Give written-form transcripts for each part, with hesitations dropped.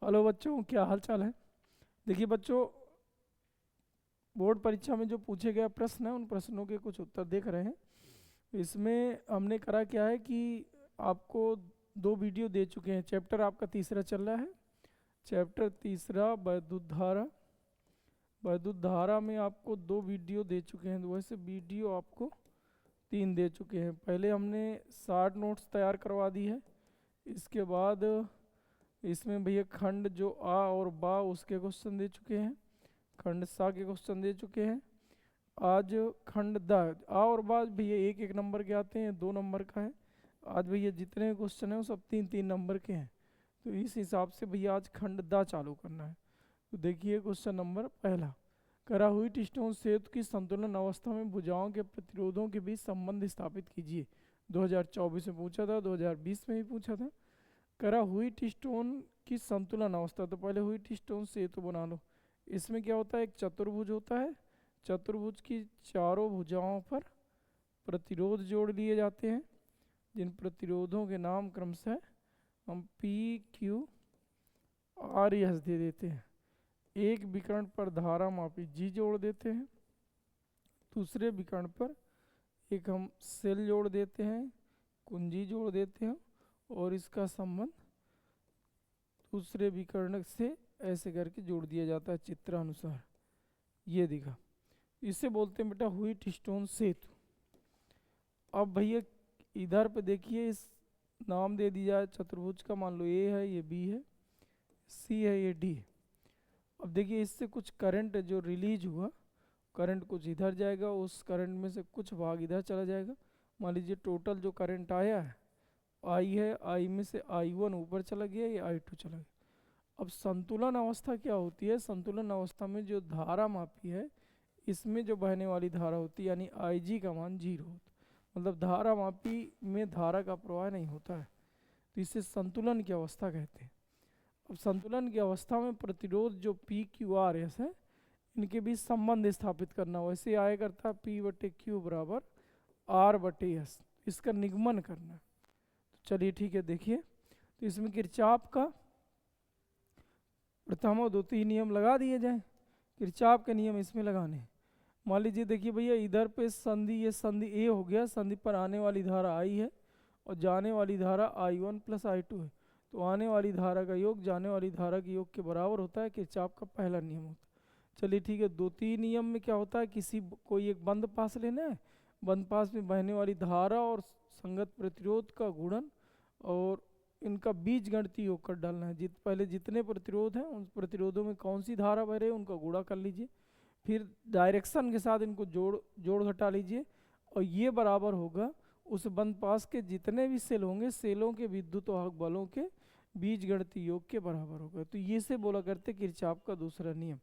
Hello बच्चों, क्या हाल चाल है। देखिए बच्चों, बोर्ड परीक्षा में जो पूछे गए प्रश्न हैं उन प्रश्नों के कुछ उत्तर देख रहे हैं। इसमें हमने करा क्या है कि आपको दो वीडियो दे चुके हैं। चैप्टर आपका तीसरा चल रहा है। चैप्टर तीसरा वैद्युत धारा। वैद्युत धारा में आपको दो वीडियो दे चुके हैं, वैसे वीडियो आपको तीन दे चुके हैं। पहले हमने 60 नोट्स तैयार करवा दी है। इसके बाद इसमें भैया खंड जो आ और बा उसके क्वेश्चन दे चुके हैं, खंड सा के क्वेश्चन दे चुके हैं। आज खंड द आ और बा भैया एक एक नंबर के आते हैं, 2 नंबर का है। आज भैया जितने क्वेश्चन हैं वो सब 3 3 नंबर के हैं। तो इस हिसाब से भैया आज खंड द चालू करना है। तो देखिए क्वेश्चन नंबर पहला, करा हुई टिस्टोन सेतु की संतुलन अवस्था में भुजाओं के प्रतिरोधों के बीच संबंध स्थापित कीजिए। 2024 में पूछा था, 2020 में भी पूछा था। करा हुई टिस्टोन की संतुलन अवस्था, तो पहले हुई टिस्टोन सेतु बना लो। इसमें क्या होता है, एक चतुर्भुज होता है। चतुर्भुज की चारों भुजाओं पर प्रतिरोध जोड़ लिए जाते हैं, जिन प्रतिरोधों के नाम क्रमशः हम पी क्यू आर एस दे देते हैं। एक विकर्ण पर धारा मापी जी जोड़ देते हैं। दूसरे विकर्ण पर एक हम सेल जोड़ देते हैं, कुंजी जोड़ देते हैं, और इसका संबंध दूसरे विकर्ण से ऐसे करके जोड़ दिया जाता है चित्रानुसार। ये दिखा, इसे बोलते हैं बेटा हुई टिस्टोन सेतु। अब भैया इधर पे देखिए, इस नाम दे दिया है चतुर्भुज का, मान लो ए है, ये बी है, सी है, ये डी है। अब देखिए इससे कुछ करंट जो रिलीज हुआ, करंट कुछ इधर जाएगा, उस करंट में से कुछ भाग इधर चला जाएगा। मान लीजिए टोटल जो करंट आया है आई है, आई में से I1 ऊपर चला गया, ये I2 चला गया। अब संतुलन अवस्था क्या होती है, संतुलन अवस्था में जो धारा मापी है इसमें जो बहने वाली धारा होती है यानी Ig का मान 0 होता है, मतलब धारा मापी में धारा का प्रवाह नहीं होता है, तो इसे संतुलन की अवस्था कहते हैं। अब संतुलन की अवस्था में प्रतिरोध जो पी क्यू आर एस है इनके बीच संबंध स्थापित करना, वैसे आया करता है पी बटे क्यू बराबर आर बटे एस, इसका निगमन करना। तो चलिए ठीक है, देखिए तो इसमें किरचॉफ का प्रथम और द्वितीय नियम लगा दिए जाए। किरचॉफ के नियम इसमें लगाने हैं। मान लीजिए देखिए भैया इधर पे संधि, ये संधि ए हो गया, संधि पर आने वाली धारा आई है और जाने वाली धारा I1 प्लस I2 है। तो आने वाली धारा का योग जाने वाली धारा के योग के बराबर होता है, किरचॉफ का पहला नियम होता है। चलिए ठीक है, द्वितीय नियम में क्या होता है, कोई एक बंद पास लेना है, बंद पास में बहने वाली धारा और संगत प्रतिरोध का गुणन और इनका बीज गणितीय योग कर डालना है। पहले जितने प्रतिरोध हैं उन प्रतिरोधों में कौन सी धारा बह रही है उनका गुणा कर लीजिए, फिर डायरेक्शन के साथ इनको जोड़ जोड़ घटा लीजिए, और ये बराबर होगा उस बंद पास के जितने भी सेल होंगे, सेलों के विद्युत वाहक बलों के बीज गणितीय योग के बराबर होगा। तो ये से बोला करते किरचॉफ का दूसरा नियम।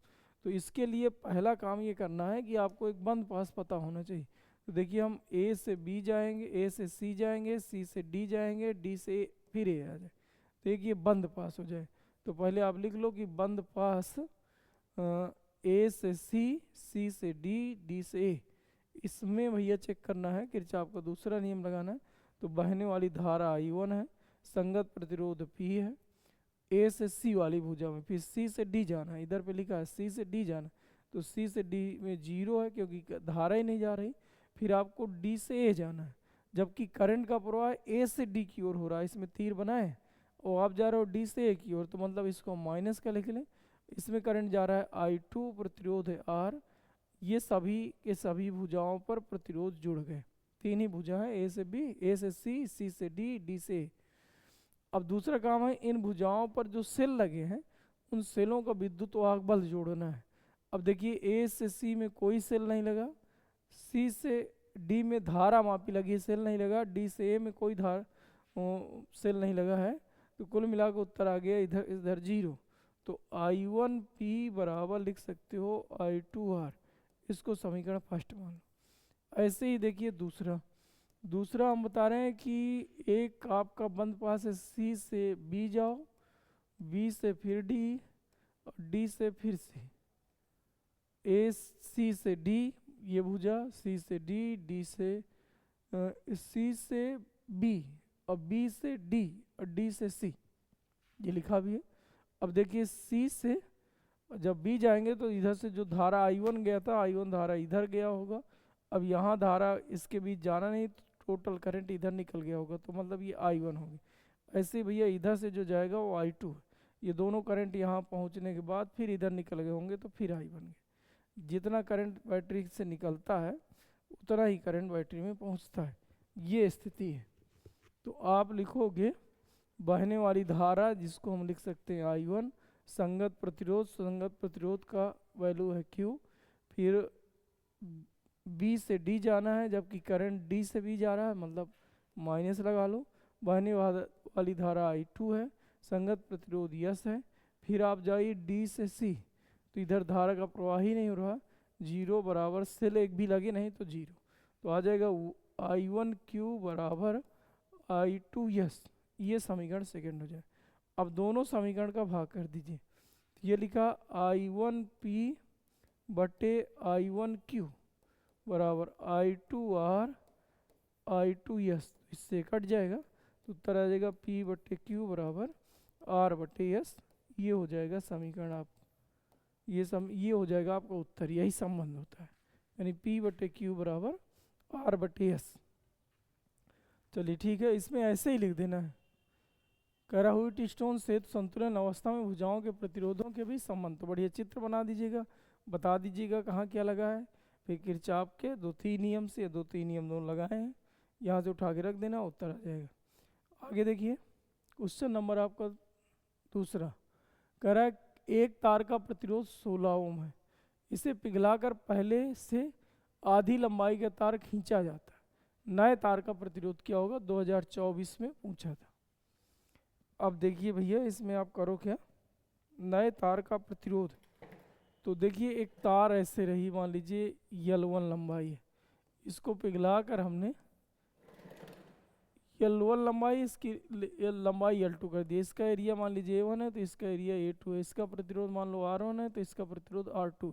तो इसके लिए पहला काम ये करना है कि आपको एक बंद पास पता होना चाहिए। तो देखिए हम ए से बी जाएंगे, ए से सी जाएंगे, सी से डी जाएंगे, डी से फिर ए आ जाए, तो एक ये बंद पास हो जाए। तो पहले आप लिख लो कि बंद पास ए से सी, सी से डी, डी से ए, इसमें भैया चेक करना है, किरचॉफ का दूसरा नियम लगाना है। तो बहने वाली धारा I1 है, संगत प्रतिरोध P है, ए से सी वाली भुजा में, फिर सी से डी जाना है, इधर पे लिखा है सी से डी जाना, तो सी से डी में 0 है क्योंकि धारा ही नहीं जा रही। फिर आपको डी से ए जाना है, जबकि करंट का प्रवाह ए से डी की ओर हो रहा है, इसमें तीर बनाए और आप जा रहे हो डी से ए की ओर, तो मतलब इसको माइनस का लिख लें। इसमें करंट जा रहा है I2, प्रतिरोध है R, ये सभी के सभी भुजाओं पर प्रतिरोध जुड़ गए। तीन ही भुजा है, ए से बी, ए से सी, सी से डी, डी से ए। अब दूसरा काम है इन भुजाओं पर जो सेल लगे हैं उन सेलों का विद्युत वाहक बल जोड़ना है। अब देखिए ए से सी में कोई सेल नहीं लगा, सी से डी में धारा मापी लगी, सेल नहीं लगा, डी से ए में कोई सेल नहीं लगा है, तो कुल मिलाकर उत्तर आ गया इधर इधर 0। तो I1P बराबर लिख सकते हो I2R, इसको समीकरण फर्स्ट मान लो। ऐसे ही देखिए दूसरा, दूसरा हम बता रहे हैं कि एक आपका बंद पास है, सी से बी जाओ, बी से फिर डी, और डी से फिर सी, ए सी से डी, ये भुजा सी से डी, डी से सी से बी, और बी से डी, और डी से सी, ये लिखा भी है। अब देखिए सी से जब बी जाएंगे तो इधर से जो धारा I1 गया था, I1 धारा इधर गया होगा। अब यहाँ धारा इसके बीच जाना नहीं, तो टोटल करंट इधर निकल गया होगा, तो मतलब ये I1 होगी। ऐसे भैया इधर से जो जाएगा वो I2 है। ये दोनों करंट यहाँ पहुँचने के बाद फिर इधर निकल गए होंगे, तो फिर I1 गए। जितना करंट बैटरी से निकलता है उतना ही करंट बैटरी में पहुँचता है, ये स्थिति है। तो आप लिखोगे बहने वाली धारा, जिसको हम लिख सकते हैं I1, संगत प्रतिरोध का वैल्यू है Q, फिर B से D जाना है, जबकि करंट D से B जा रहा है, मतलब माइनस लगा लो। बहने वाली धारा I2 है, संगत प्रतिरोध यस है। फिर आप जाइए D से C, तो इधर धारा का प्रवाह ही नहीं हो रहा, 0 बराबर सेल एक भी लगे नहीं तो 0, तो आ जाएगा I1Q बराबर I2 यस। ये समीकरण सेकंड हो जाए। अब दोनों समीकरण का भाग कर दीजिए, ये लिखा I1P बटे I1Q बराबर I2R I2S, इससे कट जाएगा तो उत्तर आ जाएगा P बटे Q बराबर R बटे S। ये हो जाएगा समीकरण, आप ये हो जाएगा आपका उत्तर, यही संबंध होता है, यानी P बटे Q बराबर R बटे S। चलिए ठीक है, इसमें ऐसे ही लिख देना है। करा हुई टी-स्टोन से तो संतुलन अवस्था में भुजाओं के प्रतिरोधों के भी संबंध, तो बढ़िया चित्र बना दीजिएगा, बता दीजिएगा कहाँ क्या लगा है। फिर किरचॉफ के 2-3 नियम से 2-3 नियम दोनों लगाए हैं, यहाँ से उठा के रख देना, उत्तर आ जाएगा। आगे देखिए क्वेश्चन नंबर आपका दूसरा, कह रहा है एक तार का प्रतिरोध 16 ओम है, इसे पिघलाकर पहले से आधी लंबाई का तार खींचा जाता है, नए तार का प्रतिरोध क्या होगा, 2024 में पूछा था। अब देखिए भैया इसमें आप करो क्या, नए तार का प्रतिरोध, तो देखिए एक तार ऐसे रही, मान लीजिए L1 लंबाई है, इसको पिघला कर हमने L1 लंबाई, इसकी लंबाई L2 कर दी। इसका एरिया मान लीजिए A1 है तो इसका एरिया A2 है, इसका प्रतिरोध मान लो R1 है तो इसका प्रतिरोध R2।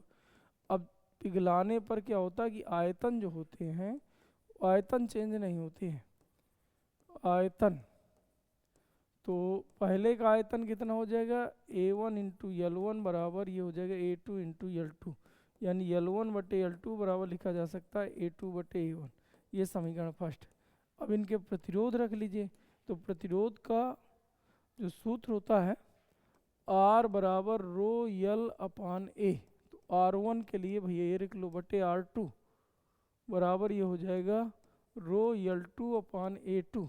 अब पिघलाने पर क्या होता है कि आयतन जो होते हैं, आयतन चेंज नहीं होते हैं, आयतन, तो पहले का आयतन कितना हो जाएगा, A1 इंटू L1 बराबर ये हो जाएगा A2 इंटू L2, यानी L1 बटे L2 बराबर लिखा जा सकता है A2 बटे A1। ये समीकरण फर्स्ट। अब इनके प्रतिरोध रख लीजिए, तो प्रतिरोध का जो सूत्र होता है R बराबर रो L अपान A, तो R1 के लिए भैया ये लिख लो बटे R2 बराबर ये हो जाएगा रो L2 अपान A2,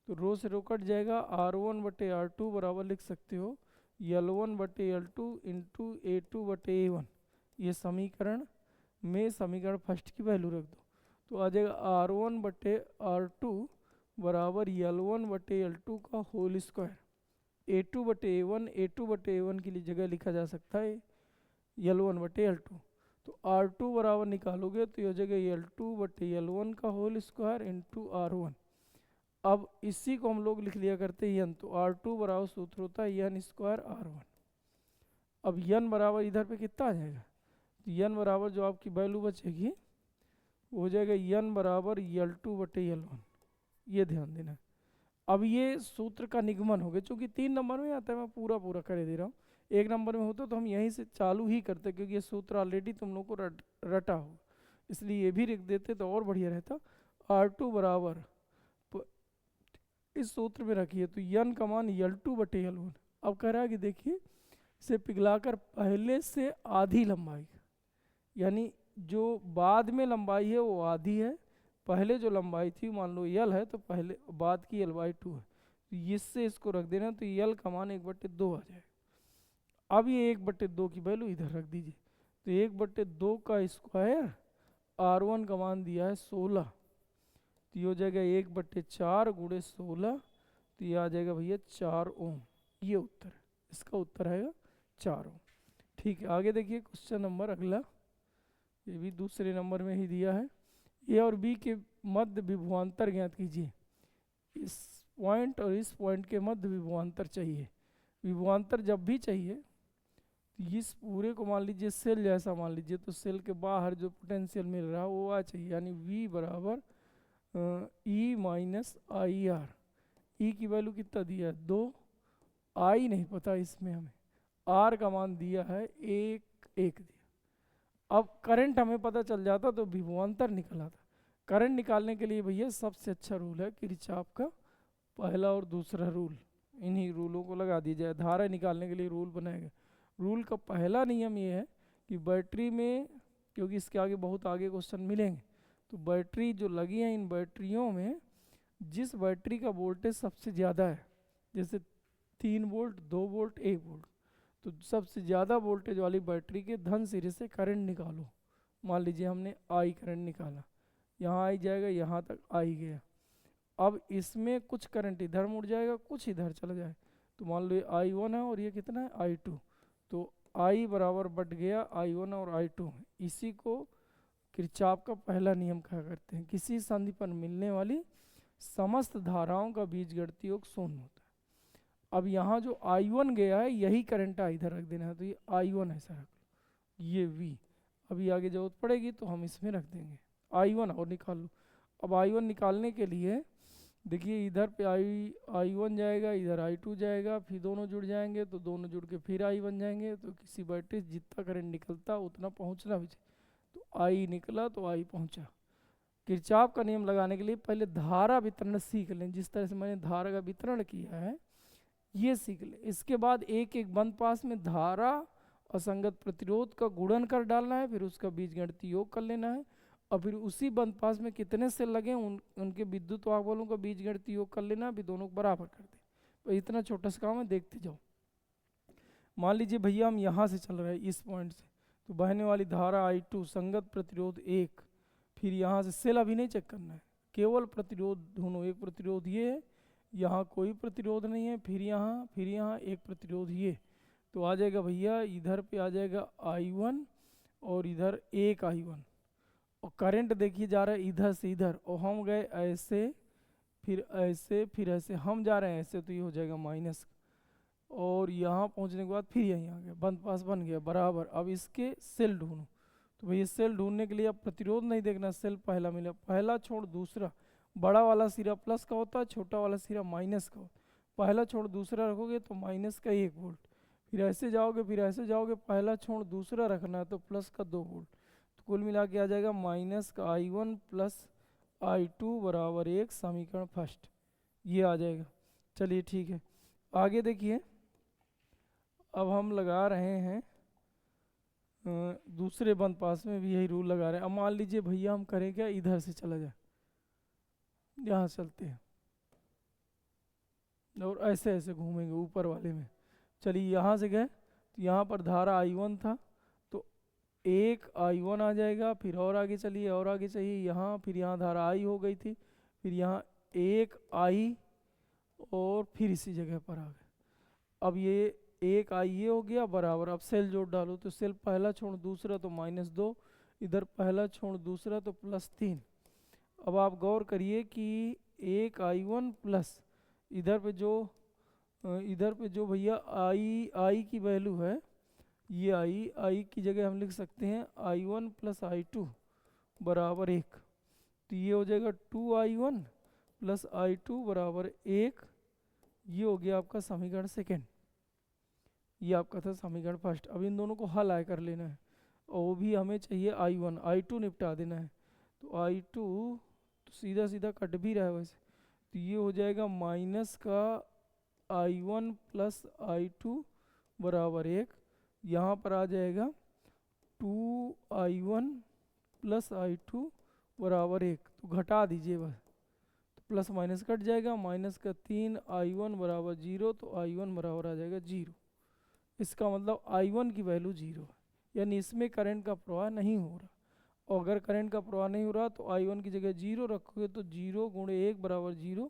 तो रो से रो कट जाएगा, R1 बटे R2 बराबर लिख सकते हो L1 बटे L2 इंटू A2 बटे A1। ये समीकरण में समीकरण फर्स्ट की वैल्यू रख दो, तो आ जाएगा R1 बटे R2 बराबर L1 बटे L2 का होल स्क्वायर, A2 बटे A1 के लिए जगह लिखा जा सकता है L1 बटे L2, तो R2 बराबर निकालोगे तो ये हो जाएगा L2 बटे L1 का होल स्क्वायर इंटू R1। अब इसी को हम लोग लिख लिया करते हैं n, तो R2 बराबर सूत्र होता है n स्क्वायर R1। अब n बराबर इधर पे कितना आ जाएगा, तो n बराबर जो आपकी वैल्यू बचेगी वो हो जाएगा n बराबर L2 बटे L1, ये ध्यान देना। अब ये सूत्र का निगमन हो गया, चूँकि 3 नंबर में आता है मैं पूरा कर दे रहा हूँ, 1 नंबर में होता तो हम यहीं से चालू ही करते, क्योंकि ये सूत्र ऑलरेडी तुम लोग को रटा हो, इसलिए ये भी लिख देते तो और बढ़िया रहता। R2 बराबर इस सूत्र में रखिए, तो n का मान L2 बटे L1। अब कह रहा है कि देखिए इसे पिघलाकर पहले से आधी लंबाई, यानी जो बाद में लंबाई है वो आधी है, पहले जो लंबाई थी मान लो L है तो पहले बाद की L/2 है, तो इससे इसको रख देना, तो L का मान 1/2 आ जाएगा। अब ये 1/2 की वैल्यू इधर रख दीजिए, तो 1/2 का स्क्वायर, R1 का मान दिया है 16, तो ये हो जाएगा 1/4 गुणे 16, तो ये आ जाएगा भैया 4 ओम। ये उत्तर है, इसका उत्तर आएगा 4 ओम। ठीक है, आगे देखिए क्वेश्चन नंबर अगला, ये भी दूसरे नंबर में ही दिया है। ए और बी के मध्य विभवांतर ज्ञात कीजिए। इस पॉइंट और इस पॉइंट के मध्य विभवांतर चाहिए। विभवांतर जब भी चाहिए तो इस पूरे को मान लीजिए सेल जैसा मान लीजिए, तो सेल के बाहर जो पोटेंशियल मिल रहा है वो आ चाहिए, यानी V बराबर E माइनस आई आर। ई की वैल्यू कितना दिया है 2, आई नहीं पता इसमें हमें, आर का मान दिया है 1 दिया। अब करंट हमें पता चल जाता तो विभवांतर निकल आता। करंट निकालने के लिए भैया सबसे अच्छा रूल है किरचॉफ का पहला और दूसरा रूल, इन्हीं रूलों को लगा दिया जाए। धारा निकालने के लिए रूल बनाया गया। रूल का पहला नियम ये है कि बैटरी में, क्योंकि इसके आगे बहुत आगे क्वेश्चन मिलेंगे, तो बैटरी जो लगी है इन बैटरियों में जिस बैटरी का वोल्टेज सबसे ज़्यादा है, जैसे 3 वोल्ट 2 वोल्ट 1 वोल्ट, तो सबसे ज़्यादा वोल्टेज वाली बैटरी के धन सिरे से करंट निकालो। मान लीजिए हमने आई करंट निकाला, यहाँ आई जाएगा, यहाँ तक आई गया। अब इसमें कुछ करंट इधर मुड़ जाएगा, कुछ इधर चला जाए, तो मान लो ये I1 है और ये कितना है I2, तो I बराबर बढ़ गया I1 और I2। इसी को किरचॉफ का पहला नियम कहा करते हैं। किसी संधि पर मिलने वाली समस्त धाराओं का बीजगणितीय योग शून्य होता है। अब यहाँ जो I1 गया है यही करंट इधर रख देना है, तो ये I1 ऐसा रख लो, ये V। अभी आगे जरूरत पड़ेगी तो हम इसमें रख देंगे I1 और निकाल लो। अब I1 निकालने के लिए देखिए इधर पे I1 जाएगा, इधर I2 जाएगा, फिर दोनों जुड़ जाएंगे तो दोनों जुड़ के फिर I बन जाएंगे। तो किसी बैटरी से जितना करंट निकलता उतना पहुंचना भी चाहिए, तो I निकला तो I पहुंचा। किरचॉफ का नियम लगाने के लिए पहले धारा वितरण सीख लें, जिस तरह से मैंने धारा का वितरण किया है ये सीख लें। इसके बाद एक एक बंद पास में धारा असंगत प्रतिरोध का गुणन कर डालना है, फिर उसका बीजगणितीय योग कर लेना है, और फिर उसी बंद पास में कितने सेल लगे उनके विद्युत वाहक बलों का बीजगणितीय योग कर लेना, भी दोनों को बराबर कर दे। तो इतना छोटा सा काम है, देखते जाओ। मान लीजिए भैया हम यहाँ से चल रहे हैं इस पॉइंट से, तो बहने वाली धारा I2 संगत प्रतिरोध 1, फिर यहाँ से सेल अभी नहीं चेक करना है, केवल प्रतिरोध ढूंढो। एक प्रतिरोध ये है, यहाँ कोई प्रतिरोध नहीं है, फिर यहाँ एक प्रतिरोध ये, तो आ जाएगा भैया इधर पे आ जाएगा I1 और इधर एक I1, और करंट देखिए जा रहा है इधर से इधर, और हम गए ऐसे फिर ऐसे फिर ऐसे, हम जा रहे हैं ऐसे, तो ये हो जाएगा माइनस, और यहाँ पहुँचने के बाद फिर यहीं आ गया, बंद पास बन गया बराबर। अब इसके सेल ढूंढो, तो भैया सेल ढूंढने के लिए अब प्रतिरोध नहीं देखना, सेल पहला मिला, पहला छोड़ दूसरा, बड़ा वाला सिरा प्लस का होता है, छोटा वाला सिरा माइनस का होता है। पहला छोड़ दूसरा रखोगे तो माइनस का 1 वोल्ट, फिर ऐसे जाओगे फिर ऐसे जाओगे, पहला छोड़ दूसरा रखना है तो प्लस का 2 वोल्ट, तो कुल मिला के आ जाएगा माइनस का I1 प्लस I2 बराबर 1, समीकरण फर्स्ट ये आ जाएगा। चलिए ठीक है, आगे देखिए अब हम लगा रहे हैं दूसरे बंद पास में भी यही रूल लगा रहे हैं। अब मान लीजिए भैया हम करें क्या, इधर से चला जाए, यहाँ चलते हैं और ऐसे ऐसे घूमेंगे ऊपर वाले में। चलिए यहाँ से गए तो यहाँ पर धारा I1 था, तो एक I1 आ जाएगा, फिर और आगे चलिए और आगे चाहिए यहाँ, फिर यहाँ धारा I हो गई थी, फिर यहाँ एक I और फिर इसी जगह पर आ गए। अब ये एक I ये हो गया बराबर, अब सेल जोड़ डालो, तो सेल पहला छोड़ दूसरा तो -2, इधर पहला छोड़ दूसरा तो +3। अब आप गौर करिए कि एक I1 प्लस इधर पे जो भैया I की वैल्यू है, ये I की जगह हम लिख सकते हैं I1 प्लस I2 बराबर 1, तो ये हो जाएगा 2I1 प्लस I2 बराबर 1। ये हो गया आपका समीकरण सेकेंड, ये आपका था समीकरण फर्स्ट। अब इन दोनों को हल आए कर लेना है, और वो भी हमें चाहिए I1, I2 निपटा देना है, तो I2 तो सीधा सीधा कट भी रहा है वैसे, तो ये हो जाएगा माइनस का I1 प्लस I2 बराबर 1, यहाँ पर आ जाएगा 2I1 प्लस I2 बराबर 1, तो घटा दीजिए बस, तो प्लस माइनस कट जाएगा, माइनस का 3I1 बराबर 0, तो I1 बराबर आ जाएगा 0। इसका मतलब I1 की वैल्यू 0 है, यानी इसमें करंट का प्रवाह नहीं हो रहा। और अगर करंट का प्रवाह नहीं हो रहा तो I1 की जगह 0 रखोगे तो 0 गुणे 1 बराबर 0,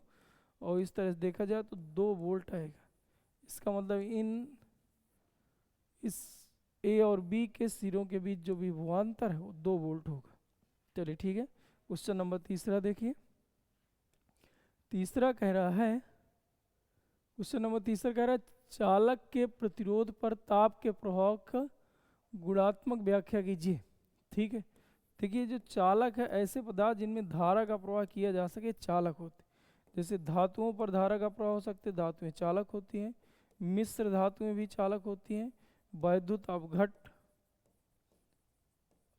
और इस तरह से देखा जाए तो 2 वोल्ट आएगा। इसका मतलब इस A और B के सिरों के बीच जो विभवांतर है वो 2 वोल्ट होगा। चलिए ठीक है, क्वेश्चन नंबर तीसरा देखिए। तीसरा कह रहा है, क्वेश्चन नंबर तीसरा कह रहा है चालक के प्रतिरोध पर ताप के प्रभाव का गुणात्मक व्याख्या कीजिए। ठीक है, देखिए जो चालक है ऐसे पदार्थ जिनमें धारा का प्रवाह किया जा सके चालक होते, जैसे धातुओं पर धारा का प्रवाह हो सकते, धातुएं चालक होती हैं, मिश्र धातुएं भी चालक होती हैं, वैद्युत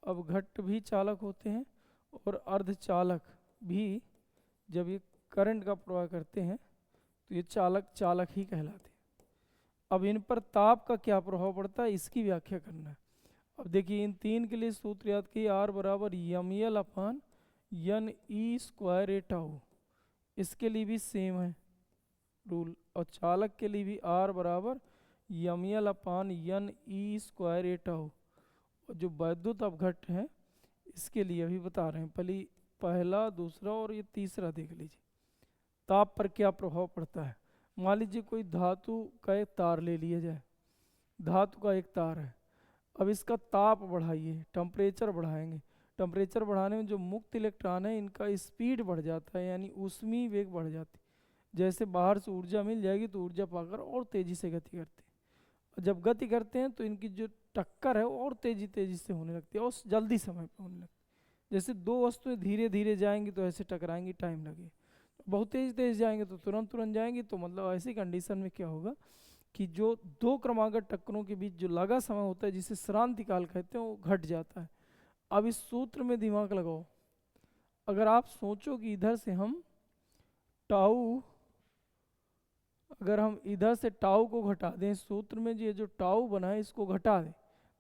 अवघट भी चालक होते हैं, और अर्धचालक भी जब ये करंट का प्रवाह करते हैं तो ये चालक ही कहलाते हैं। अब इन पर ताप का क्या प्रभाव पड़ता है इसकी व्याख्या करना है। अब देखिए इन तीन के लिए सूत्र याद किए, R बराबर यम अपान यन ई स्क्वायर ए टाउ, इसके लिए भी सेम है रूल, और चालक के लिए भी R बराबर यम अपान यन ई स्क्वायर ए टाउ। और जो वैद्युत अपघट्ट है इसके लिए अभी बता रहे हैं, पहला दूसरा और ये तीसरा देख लीजिए। ताप पर क्या प्रभाव पड़ता है। मान लीजिए कोई धातु का एक तार ले लिया जाए, धातु का एक तार है, अब इसका ताप बढ़ाइए, टेम्परेचर बढ़ाएंगे, टेम्परेचर बढ़ाने में जो मुक्त इलेक्ट्रॉन है इनका स्पीड बढ़ जाता है, यानी ऊष्मीय वेग बढ़ जाती है। जैसे बाहर से ऊर्जा मिल जाएगी तो ऊर्जा पाकर और तेज़ी से गति करते हैं, और जब गति करते हैं तो इनकी जो टक्कर है वो और तेज़ी से होने लगती है और जल्दी समय पर होने लगती है। जैसे दो वस्तुएं धीरे धीरे जाएंगी तो ऐसे टकराएंगी, टाइम लगेगा, बहुत तेज जाएंगे तो तुरंत जाएंगी। तो मतलब ऐसी कंडीशन में क्या होगा कि जो दो क्रमागत टक्करों के बीच जो लगा समय होता है जिसे श्रांतिकाल कहते हैं वो घट जाता है। अब इस सूत्र में दिमाग लगाओ, अगर आप सोचो कि इधर से हम टाउ, अगर हम इधर से टाउ को घटा दें, सूत्र में ये जो टाउ बना है इसको घटा दें,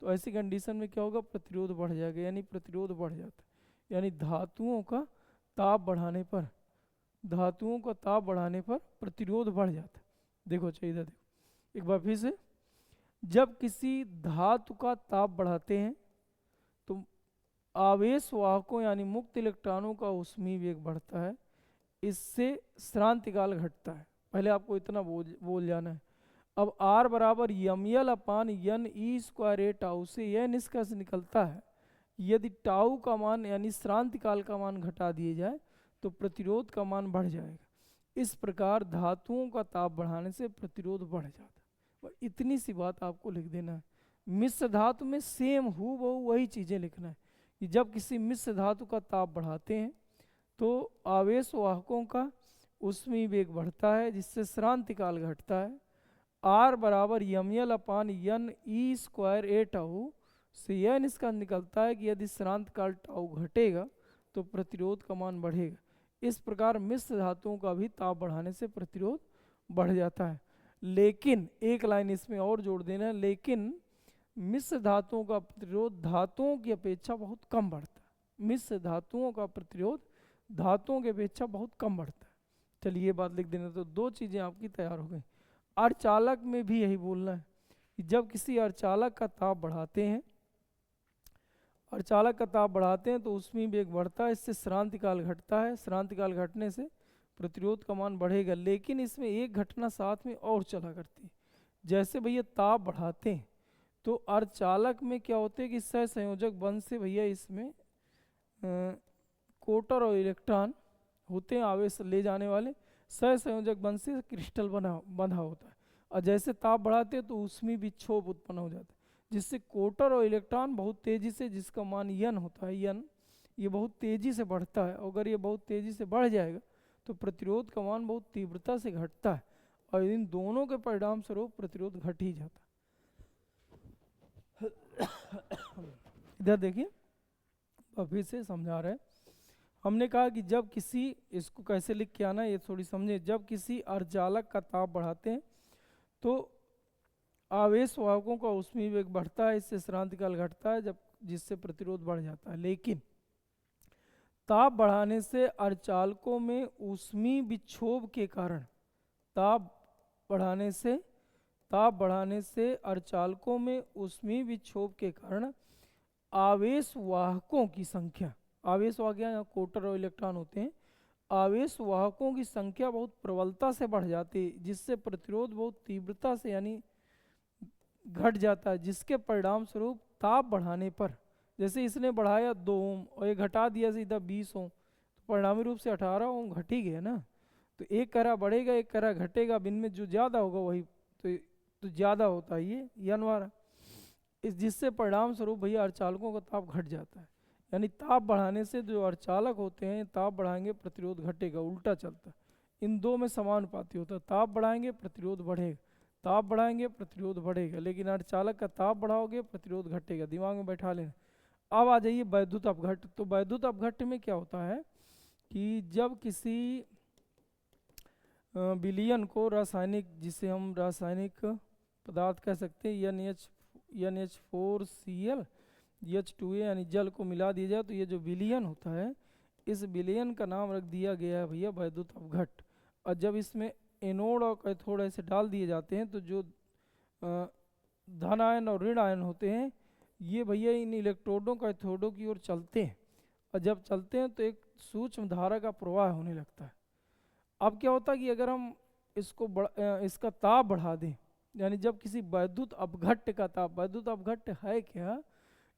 तो ऐसी कंडीशन में क्या होगा, प्रतिरोध बढ़ जाएगा, यानी प्रतिरोध बढ़ जाता है। यानी धातुओं का ताप बढ़ाने पर प्रतिरोध बढ़ जाता है। देखो चाहिए इधर देखो एक बार फिर से, जब किसी धातु का ताप बढ़ाते हैं तो आवेश वाहकों यानी मुक्त इलेक्ट्रॉनों का ऊष्मीय वेग बढ़ता है, इससे श्रांतिकाल घटता है। पहले आपको इतना बोल जाना है। अब R बराबर यम अपान यन ई स्क्वायर ए टाउ से यह निष्कर्ष निकलता है, यदि टाउ का मान यानी श्रांतिकाल का मान घटा दिए जाए तो प्रतिरोध का मान बढ़ जाएगा। इस प्रकार धातुओं का ताप बढ़ाने से प्रतिरोध बढ़ जाता है। इतनी सी बात आपको लिख देना है। मिश्र धातु में सेम हूबहू वही चीज़ें लिखना है कि जब किसी मिश्र धातु का ताप बढ़ाते हैं तो आवेश वाहकों का ऊष्मीय वेग बढ़ता है, जिससे श्रांतिकाल घटता है। R बराबर यम अपान यन ई स्क्वायर ए टाउ से यह निष्कर्ष निकलता है कि यदि श्रांतिकाल टाउ घटेगा तो प्रतिरोध का मान बढ़ेगा। इस प्रकार मिश्र धातुओं का भी ताप बढ़ाने से प्रतिरोध बढ़ जाता है। लेकिन एक लाइन इसमें और जोड़ देना है, लेकिन मिश्र धातुओं का प्रतिरोध धातुओं की अपेक्षा बहुत कम बढ़ता है। मिश्र धातुओं का प्रतिरोध धातुओं की अपेक्षा बहुत कम बढ़ता है। चलिए ये बात लिख देना, तो दो चीज़ें आपकी तैयार हो गई। अर्धचालक में भी यही बोलना है कि जब किसी अर्धचालक का ताप बढ़ाते हैं, अर्धचालक का ताप बढ़ाते हैं तो उसमें वेग बढ़ता है, इससे श्रांतिकाल घटता है। श्रांतिकाल घटने से प्रतिरोध का मान बढ़ेगा। लेकिन इसमें एक घटना साथ में और चला करती है, जैसे भैया ताप बढ़ाते हैं तो अर्धचालक में क्या होते हैं कि सहसंयोजक बंध से भैया इसमें कोटर और इलेक्ट्रॉन होते हैं आवेश ले जाने वाले, सहसंयोजक बंध से क्रिस्टल बंधा होता है। और जैसे ताप बढ़ाते हैं तो उसमें विक्षोभ उत्पन्न हो जाता है, जिससे कोटर और इलेक्ट्रॉन बहुत तेज़ी से, जिसका मान यन होता है, यन ये बहुत तेज़ी से बढ़ता है। अगर ये बहुत तेज़ी से बढ़ जाएगा तो प्रतिरोध का मान बहुत तीव्रता से घटता है, और इन दोनों के परिणाम स्वरूप प्रतिरोध घट ही जाता है। इधर देखिए अभी से समझा रहे हैं। हमने कहा कि जब किसी, इसको कैसे लिख के आना ये थोड़ी समझे, जब किसी अर्धचालक का ताप बढ़ाते हैं तो आवेश वाहकों का ऊष्मीय वेग बढ़ता है, इससे श्रांतिकाल घटता है, जब जिससे प्रतिरोध बढ़ जाता है। लेकिन ताप बढ़ाने से अर्धचालकों में ऊष्मीय विक्षोभ के कारण, ताप बढ़ाने से अर्धचालकों में ऊष्मीय विक्षोभ के कारण आवेश वाहकों की संख्या, आवेश वाहक यहाँ कोटर और इलेक्ट्रॉन होते हैं, आवेश वाहकों की संख्या बहुत प्रबलता से बढ़ जाती है, जिससे प्रतिरोध बहुत तीव्रता से यानी घट जाता है। जिसके परिणाम स्वरूप ताप बढ़ाने पर, जैसे इसने बढ़ाया 2 ओम और ये घटा दिया सीधा 20 ओम, तो परिणामी रूप से 18 ओम घट ही गया ना। तो एक करा बढ़ेगा एक करा घटेगा, बिन में जो ज़्यादा होगा वही तो ज़्यादा होता है ये यन वाला, इस जिससे परिणाम स्वरूप भैया अर्धचालकों का ताप घट जाता है। यानी ताप बढ़ाने से जो अर्धचालक होते हैं ताप बढ़ाएंगे प्रतिरोध घटेगा, उल्टा चलता है। इन दो में समानुपाती होता है, ताप बढ़ाएंगे प्रतिरोध बढ़ेगा, ताप बढ़ाएंगे प्रतिरोध बढ़ेगा, लेकिन अर्धचालक का ताप बढ़ाओगे प्रतिरोध घटेगा, दिमाग में बैठा लेना। अब आ जाइए वैद्युत अपघट्ट। तो वैद्युत अपघट्ट में क्या होता है कि जब किसी विलयन को रासायनिक, जिसे हम रासायनिक पदार्थ कह सकते हैं, NH4Cl H2A यानी जल को मिला दिया जाए, तो ये जो विलयन होता है, इस विलयन का नाम रख दिया गया है भैया वैद्युत अपघट्ट। और जब इसमें एनोड और कैथोड ऐसे डाल दिए जाते हैं, तो जो धन आयन और ऋण आयन होते हैं, ये भैया इन इलेक्ट्रोडों कैथोडों की ओर चलते हैं, और जब चलते हैं तो एक सूक्ष्म धारा का प्रवाह होने लगता है। अब क्या होता है कि अगर हम इसका ताप बढ़ा दें, यानी जब किसी वैद्युत अपघट्ट का ताप, वैद्युत अपघट्ट है क्या,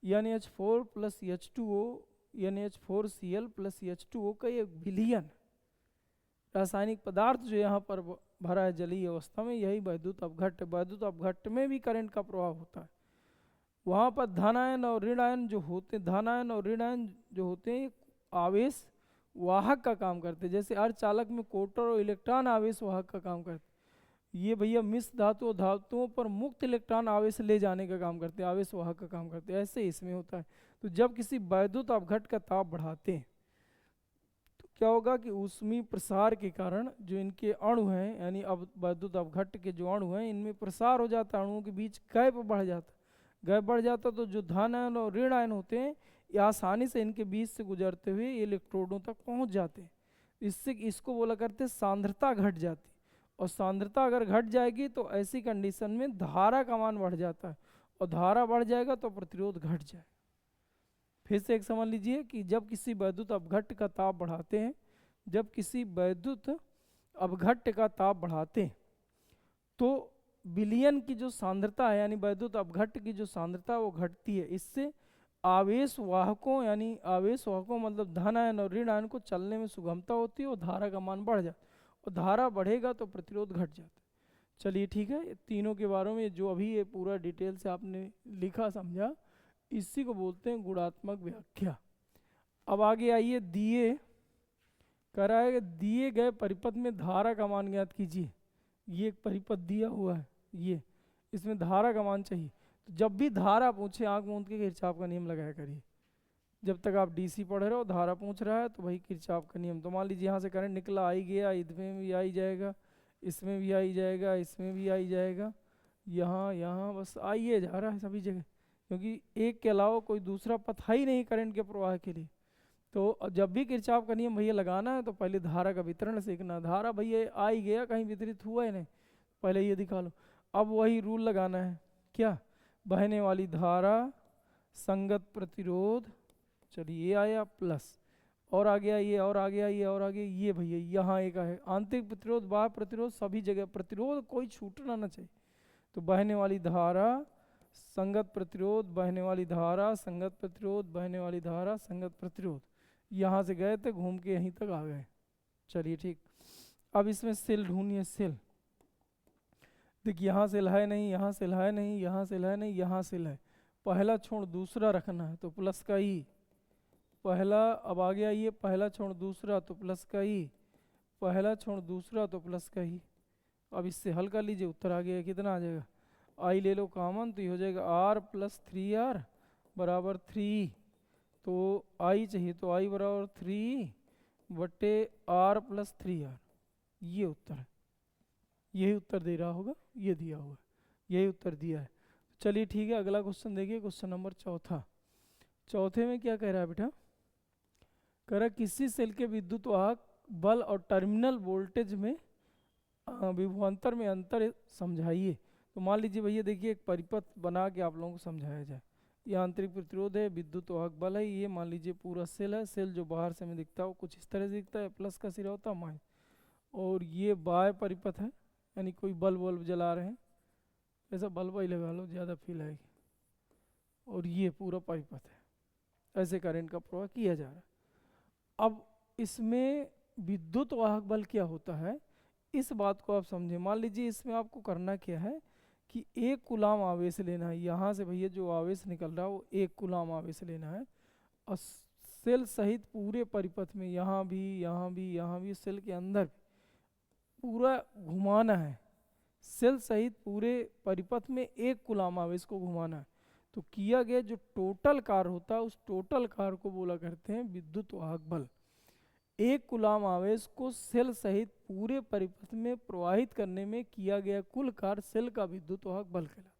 NH4 plus H2O NH4Cl plus H2O का ये विलयन रासायनिक पदार्थ जो यहाँ पर भरा है जलीय अवस्था में, यही वैद्युत अपघट्ट। वैद्युत अपघट्ट में भी करंट का प्रवाह होता है। वहाँ पर धन आयन और ऋण आयन जो होते हैं, धन आयन और ऋण आयन जो होते हैं आवेश वाहक का काम करते हैं। जैसे अर्धचालक में कोटर और इलेक्ट्रॉन आवेश वाहक का काम करते हैं, ये भैया मिश्र धातुओं पर मुक्त इलेक्ट्रॉन आवेश ले जाने का काम करते हैं, आवेश वाहक का काम करते हैं। ऐसे इसमें होता है। तो जब किसी वैद्युत अपघट्ट का ताप बढ़ाते हैं तो क्या होगा कि ऊष्मीय प्रसार के कारण जो इनके अणु हैं, यानी अब वैद्युत अपघट्ट के जो अणु हैं, इनमें प्रसार हो जाता है, अणुओं के बीच गैप बढ़ जाता है। गैप बढ़ जाता तो जो धन आयन और ऋण आयन होते हैं, ये आसानी से इनके बीच से गुजरते हुए इलेक्ट्रोडों तक पहुंच जाते हैं। इससे इसको बोला करते हैं सांद्रता घट जाती। और सांद्रता अगर घट जाएगी तो ऐसी कंडीशन में धारा का मान बढ़ जाता है, और धारा बढ़ जाएगा तो प्रतिरोध घट जाएगा। फिर से एक समझ लीजिए कि जब किसी वैद्युत अपघट्ट का ताप बढ़ाते हैं, जब किसी वैद्युत अपघट्ट का ताप बढ़ाते हैं तो विलयन की जो सांद्रता है, यानी वैद्युत अपघट्ट की जो सांद्रता वो घटती है। इससे आवेश वाहकों, यानी आवेश वाहकों मतलब धन आयन और ऋण आयन को चलने में सुगमता होती है, और धारा का मान बढ़ जाता है, और धारा बढ़ेगा तो प्रतिरोध घट जाता है। चलिए ठीक है, तीनों के बारे में जो अभी ये पूरा डिटेल से आपने लिखा समझा, इसी को बोलते हैं गुणात्मक व्याख्या। अब आगे आइए, दिए गए परिपथ में धारा का मान ज्ञात कीजिए। ये एक परिपथ दिया हुआ है, ये इसमें धारा का मान चाहिए। तो जब भी धारा पूछे, आंख मूंद के किरचॉफ का नियम लगाया करिए। जब तक आप डीसी पढ़ रहे हो, धारा पूछ रहा है तो भाई किरचॉफ का नियम। तो मान लीजिए यहाँ से करंट निकला, आई गया, इसमें भी आई जाएगा, इसमें भी आई जाएगा, इसमें भी आई जाएगा, यहाँ बस आइए जा रहा है सभी जगह, क्योंकि एक के अलावा कोई दूसरा पथ है ही नहीं करंट के प्रवाह के लिए। तो जब भी किरचॉफ का नियम भैया लगाना है तो पहले धारा का वितरण सीखना। धारा भैया आ ही गया, कहीं वितरित हुआ ही नहीं, पहले ये दिखा लो। अब वही रूल लगाना है, क्या, बहने वाली धारा संगत प्रतिरोध, चलिए ये आया प्लस, और आ गया ये, और आ गया ये, और आ गया ये। भैया यहाँ एक है आंतरिक प्रतिरोध, बाह्य प्रतिरोध, सभी जगह प्रतिरोध कोई छूटना ना चाहिए। तो बहने वाली धारा संगत प्रतिरोध, बहने वाली धारा संगत प्रतिरोध, बहने वाली धारा संगत प्रतिरोध, यहाँ से गए थे घूम के यहीं तक आ गए। चलिए ठीक, अब इसमें सेल ढूंढिए। सेल देखिए, यहाँ सेल है नहीं, यहाँ सेल है नहीं, यहाँ सेल है नहीं, यहाँ सेल है। पहला छोड़ दूसरा रखना है तो प्लस का ई, पहला, अब आ गया ये, पहला छोड़ दूसरा तो प्लस का ई, पहला छोड़ दूसरा तो प्लस का ई। अब इससे हल कर लीजिए, उत्तर आ गया। कितना आ जाएगा, आई ले लो कॉमन, तो ये हो जाएगा आर प्लस 3r बराबर 3। तो आई चाहिए, तो आई बराबर 3 बटे आर प्लस 3r, ये उत्तर है। यही उत्तर दे रहा होगा, ये दिया हुआ है, यही उत्तर दिया है। चलिए ठीक है, अगला क्वेश्चन देखिए, क्वेश्चन नंबर चौथा। चौथे में क्या कह रहा है बेटा, कह रहा है किसी सेल के विद्युत वाहक बल और टर्मिनल वोल्टेज में विभवांतर में अंतर समझाइए। तो मान लीजिए भैया, देखिए एक परिपथ बना के आप लोगों को समझाया जाए। ये आंतरिक प्रतिरोध है, विद्युत वाहक बल है, ये मान लीजिए पूरा सेल है। सेल जो बाहर से हमें दिखता है वो कुछ इस तरह से दिखता है, प्लस का सिरा होता है, माइनस। और ये बाह्य परिपथ है, यानी कोई बल्ब जला रहे हैं, ऐसा बल्ब ही लगा लो, ज़्यादा फील आएगी। और ये पूरा परिपथ है, ऐसे करंट का प्रवाह किया जा रहा है। अब इसमें विद्युत वाहक बल क्या होता है, इस बात को आप समझें। मान लीजिए इसमें आपको करना क्या है कि 1 कूलाम आवेश लेना है। यहाँ से भैया जो आवेश निकल रहा है वो 1 कूलाम आवेश लेना है, और सेल सहित पूरे परिपथ में, यहाँ भी, यहाँ भी, यहाँ भी, सेल के अंदर पूरा घुमाना है। सेल सहित पूरे परिपथ में 1 कूलाम आवेश को घुमाना है। तो किया गया जो टोटल कार्य होता है उस टोटल कार्य को बोला करते हैं विद्युत वाहक बल। 1 कूलाम आवेश को सेल सहित पूरे परिपथ में प्रवाहित करने में किया गया कुल कार्य सेल का विद्युत वाहक बल कहलाता है।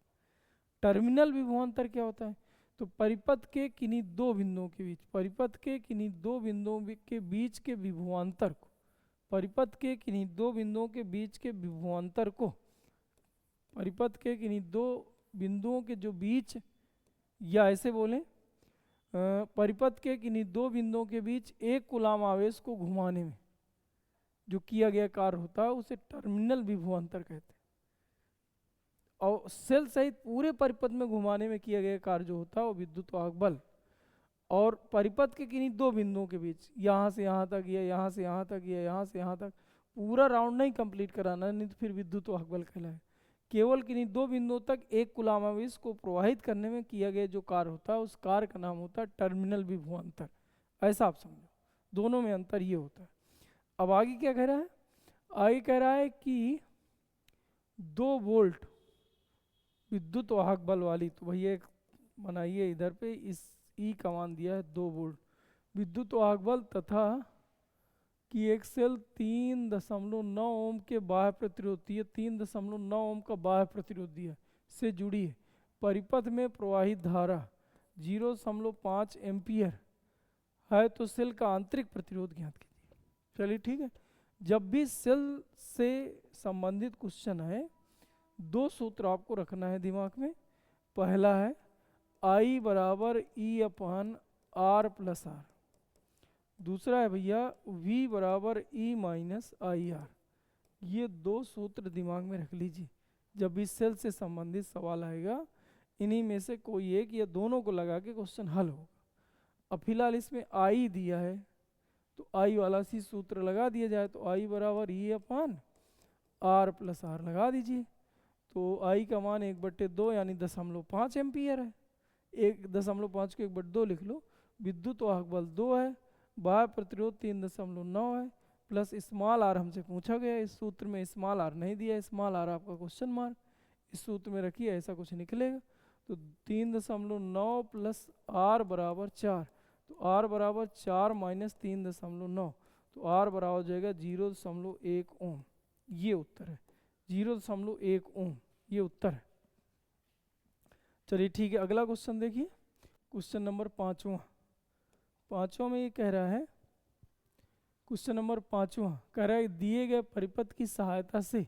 टर्मिनल विभवांतर क्या होता है? तो परिपथ के किन्हीं दो बिंदुओं के बीच, परिपथ के किन्हीं दो बिंदुओं के बीच के विभवांतर को, परिपथ के किन्हीं दो बिंदुओं के बीच के विभवांतर को, परिपथ के किन्हीं दो बिंदुओं के जो बीच, या ऐसे बोलें परिपथ के किन्हीं दो बिंदुओं के बीच 1 कूलाम आवेश को घुमाने में जो किया गया कार्य होता है उसे टर्मिनल विभवांतर कहते हैं। और सेल सहित पूरे परिपथ में घुमाने में किया गया कार्य जो होता है वो विद्युत वाहक बल। और परिपथ के किन्हीं दो बिंदुओं के बीच, यहाँ से यहाँ तक या यहाँ से यहाँ तक या यहाँ से यहाँ तक, पूरा राउंड नहीं कंप्लीट कराना, नहीं तो फिर विद्युत वाहक बल कहलाए। केवल किन्हीं दो बिंदुओं तक 1 कूलाम आवेश को प्रवाहित करने में किया गया जो कार्य होता है उस कार्य का नाम होता है टर्मिनल विभवांतर। ऐसा आप समझो, दोनों में अंतर ये होता है। अब आगे क्या कह रहा है? आगे कह रहा है कि 2 वोल्ट विद्युत वाहक बल वाली, तो भैया एक बनाइए इधर पे, इस ई का मान दिया है 2 वोल्ट विद्युत वाहक बल तथा कि एक सेल 3.9 ओम के बाह्य प्रतिरोध दिए, 3.9 ओम का बाह्य प्रतिरोध दिया से जुड़ी है। परिपथ में प्रवाहित धारा 0.5 एम्पियर है तो सेल का आंतरिक प्रतिरोध ज्ञात कीजिए। चलिए ठीक है। जब भी सेल से संबंधित क्वेश्चन है, 2 सूत्र आपको रखना है दिमाग में। पहला है I बराबर E upon R plus r, दूसरा है भैया V बराबर E माइनस आई आर। ये 2 सूत्र दिमाग में रख लीजिए। जब भी सेल से संबंधित सवाल आएगा इन्हीं में से कोई एक या दोनों को लगा के क्वेश्चन हल होगा। अब फिलहाल इसमें I दिया है तो I वाला सी सूत्र लगा दिया जाए, तो I बराबर E upon R plus r लगा दीजिए। तो I का मान 1/2 यानी 0.5 एम्पियर है। 1.5 को 1/2 लिख लो। विद्युत वाहक बल 2 है, बाह्य प्रतिरोध 3.9 है, प्लस स्मॉल आर हमसे पूछा गया। इस सूत्र में स्मॉल आर नहीं दिया, स्मॉल आर आपका क्वेश्चन मार्क, इस सूत्र में रखिए ऐसा कुछ निकलेगा। तो 3.9 प्लस आर बराबर 4, तो आर बराबर 4 माइनस 3.9, तो आर बराबर हो जाएगा 0.1 ओम। ये उत्तर है, 0.1 ओम ये उत्तर है। चलिए ठीक है, अगला क्वेश्चन देखिए, क्वेश्चन नंबर 5वां में ये कह रहा है, क्वेश्चन नंबर 5वां कह रहा है दिए गए परिपथ की सहायता से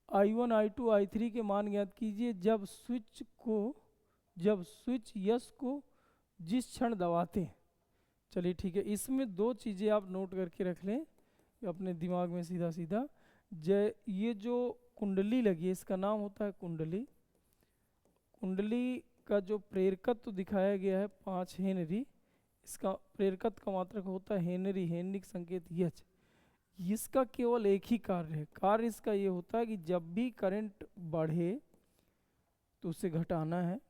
I1 I2 I3 के मान ज्ञात कीजिए जब स्विच यस को जिस क्षण दबाते हैं। चलिए ठीक है, इसमें 2 चीज़ें आप नोट करके रख लें अपने दिमाग में सीधा सीधा। ये जो कुंडली लगी है इसका नाम होता है कुंडली। कुंडली का जो प्रेरकत्व दिखाया गया है 5 हेनरी, इसका प्रेरकत्व का मात्रक होता है हेनरी, हेनरिक संकेत H। इसका केवल एक ही कार्य है, कार्य इसका ये होता है कि जब भी करंट बढ़े तो उसे घटाना है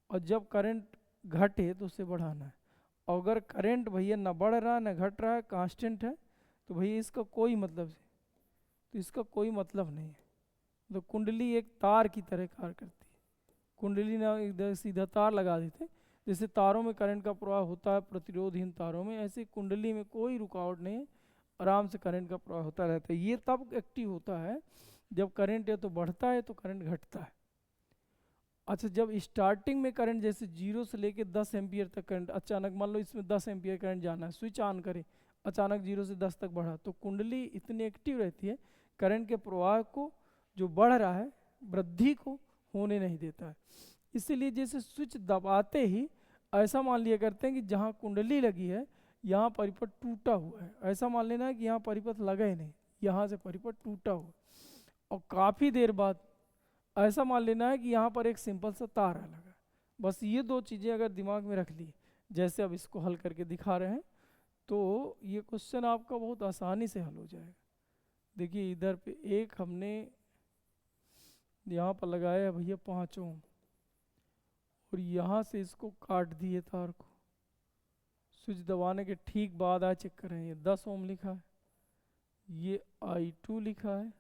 और जब करंट घटे तो उसे बढ़ाना है। और अगर करंट भैया ना बढ़ रहा है ना घट रहा है, कांस्टेंट है, तो भैया इसका कोई मतलब नहीं, तो इसका कोई मतलब नहीं है। तो कुंडली एक तार की तरह कार्य करती है। कुंडली ना इधर सीधा तार लगा देते, जैसे तारों में करंट का प्रवाह होता है प्रतिरोधहीन तारों में, ऐसे कुंडली में कोई रुकावट नहीं है, आराम से करंट का प्रवाह होता रहता है। ये तब एक्टिव होता है जब करंट है तो बढ़ता है तो करंट घटता है। अच्छा, जब स्टार्टिंग में करंट जैसे 0 से लेके 10 एम्पियर तक करंट, अचानक मान लो इसमें 10 एम्पियर करंट जाना है, स्विच ऑन करे, अचानक 0 से 10 तक बढ़ा, तो कुंडली इतनी एक्टिव रहती है करंट के प्रवाह को जो बढ़ रहा है वृद्धि को होने नहीं देता है। इसीलिए जैसे स्विच दबाते ही ऐसा मान लिया करते हैं कि जहाँ कुंडली लगी है यहाँ परिपथ टूटा हुआ है, ऐसा मान लेना है कि यहाँ परिपथ लगा ही नहीं, यहाँ से परिपथ टूटा हुआ। और काफ़ी देर बाद ऐसा मान लेना है कि यहाँ पर एक सिंपल सा तार लगा है। बस ये 2 चीज़ें अगर दिमाग में रख ली, जैसे अब इसको हल करके दिखा रहे हैं, तो ये क्वेश्चन आपका बहुत आसानी से हल हो जाएगा। देखिए इधर पे एक हमने यहाँ पर लगाया है भैया 5 ओम, और यहाँ से इसको काट दिए तार को, स्विच दबाने के ठीक बाद आए चेक करें, ये 10 ओम लिखा है, ये I2 लिखा है,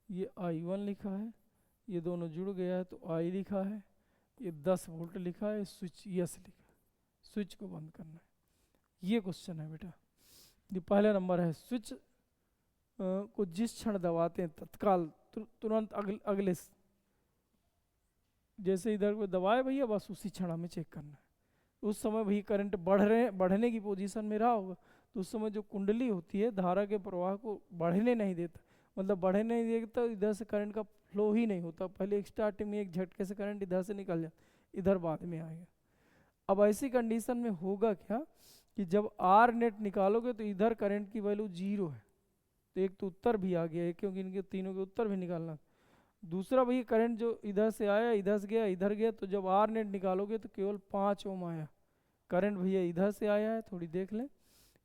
ये I1 लिखा है, ये दोनों जुड़ गया है तो आई लिखा है, ये 10 वोल्ट लिखा है, स्विच यस लिखा है, स्विच को बंद करना है। ये क्वेश्चन है बेटा। ये पहला नंबर है, स्विच को जिस क्षण दबाते हैं तत्काल तुरंत अगले जैसे इधर को दबाए भैया बस उसी क्षण हमें चेक करना है। उस समय भैया करंट बढ़ने की पोजीशन में रहा होगा तो उस समय जो कुंडली होती है धारा के प्रवाह को बढ़ने नहीं देता, मतलब बढ़ने नहीं देता, इधर से करंट का फ्लो ही नहीं होता। पहले एक स्टार्टिंग में एक झटके से करंट इधर से निकल जाता, इधर बाद में आएगा। अब ऐसी कंडीशन में होगा क्या कि जब आर नेट निकालोगे तो इधर करंट की वैल्यू 0 है, तो एक तो उत्तर भी आ गया है क्योंकि इनके तीनों के उत्तर भी निकालना। दूसरा भैया करंट जो इधर से आया इधर से गया इधर गया, तो जब आर नेट निकालोगे तो केवल 5 ओम आया। करंट भैया इधर से आया है, थोड़ी देख लें,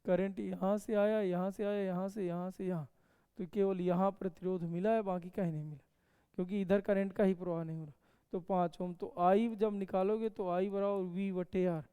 करंट यहाँ से आया, यहाँ से आया, यहाँ से यहाँ से यहाँ, तो केवल यहाँ प्रतिरोध मिला है, बाकी कहीं नहीं मिला क्योंकि इधर करंट का ही प्रवाह नहीं हो रहा। तो 5 ओम, तो आई जब निकालोगे तो आई बराबर वी बटे आर,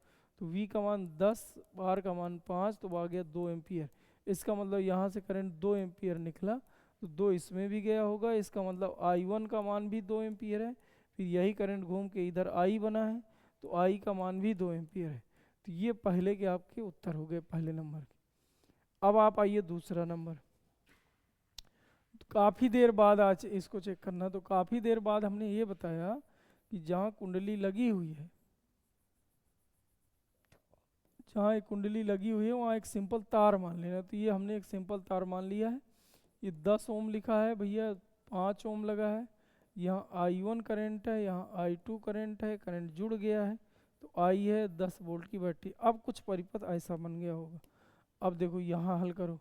तो वी का मान 10, आर का मान 5, तो आ गया 2 एम्पियर। इसका मतलब यहाँ से करंट 2 एम्पियर निकला, तो 2 इसमें भी गया होगा, इसका मतलब I1 का मान भी 2 एम्पियर है। फिर यही करंट घूम के इधर I बना है, तो I का मान भी 2 एम्पियर है। तो ये पहले के आपके उत्तर हो गए पहले नंबर के। अब आप आइए दूसरा नंबर। तो काफ़ी देर बाद आज इसको चेक करना, तो काफ़ी देर बाद हमने ये बताया कि जहाँ कुंडली लगी हुई है, जहाँ एक कुंडली लगी हुई है वहाँ एक सिंपल तार मान लेना। तो ये हमने एक सिंपल तार मान लिया है। ये 10 ओम लिखा है भैया, 5 ओम लगा है, यहाँ I1 करंट है, यहाँ I2 करंट है, करंट जुड़ गया है, तो I है 10 वोल्ट की बैटरी। अब कुछ परिपथ ऐसा बन गया होगा। अब देखो यहाँ हल करो,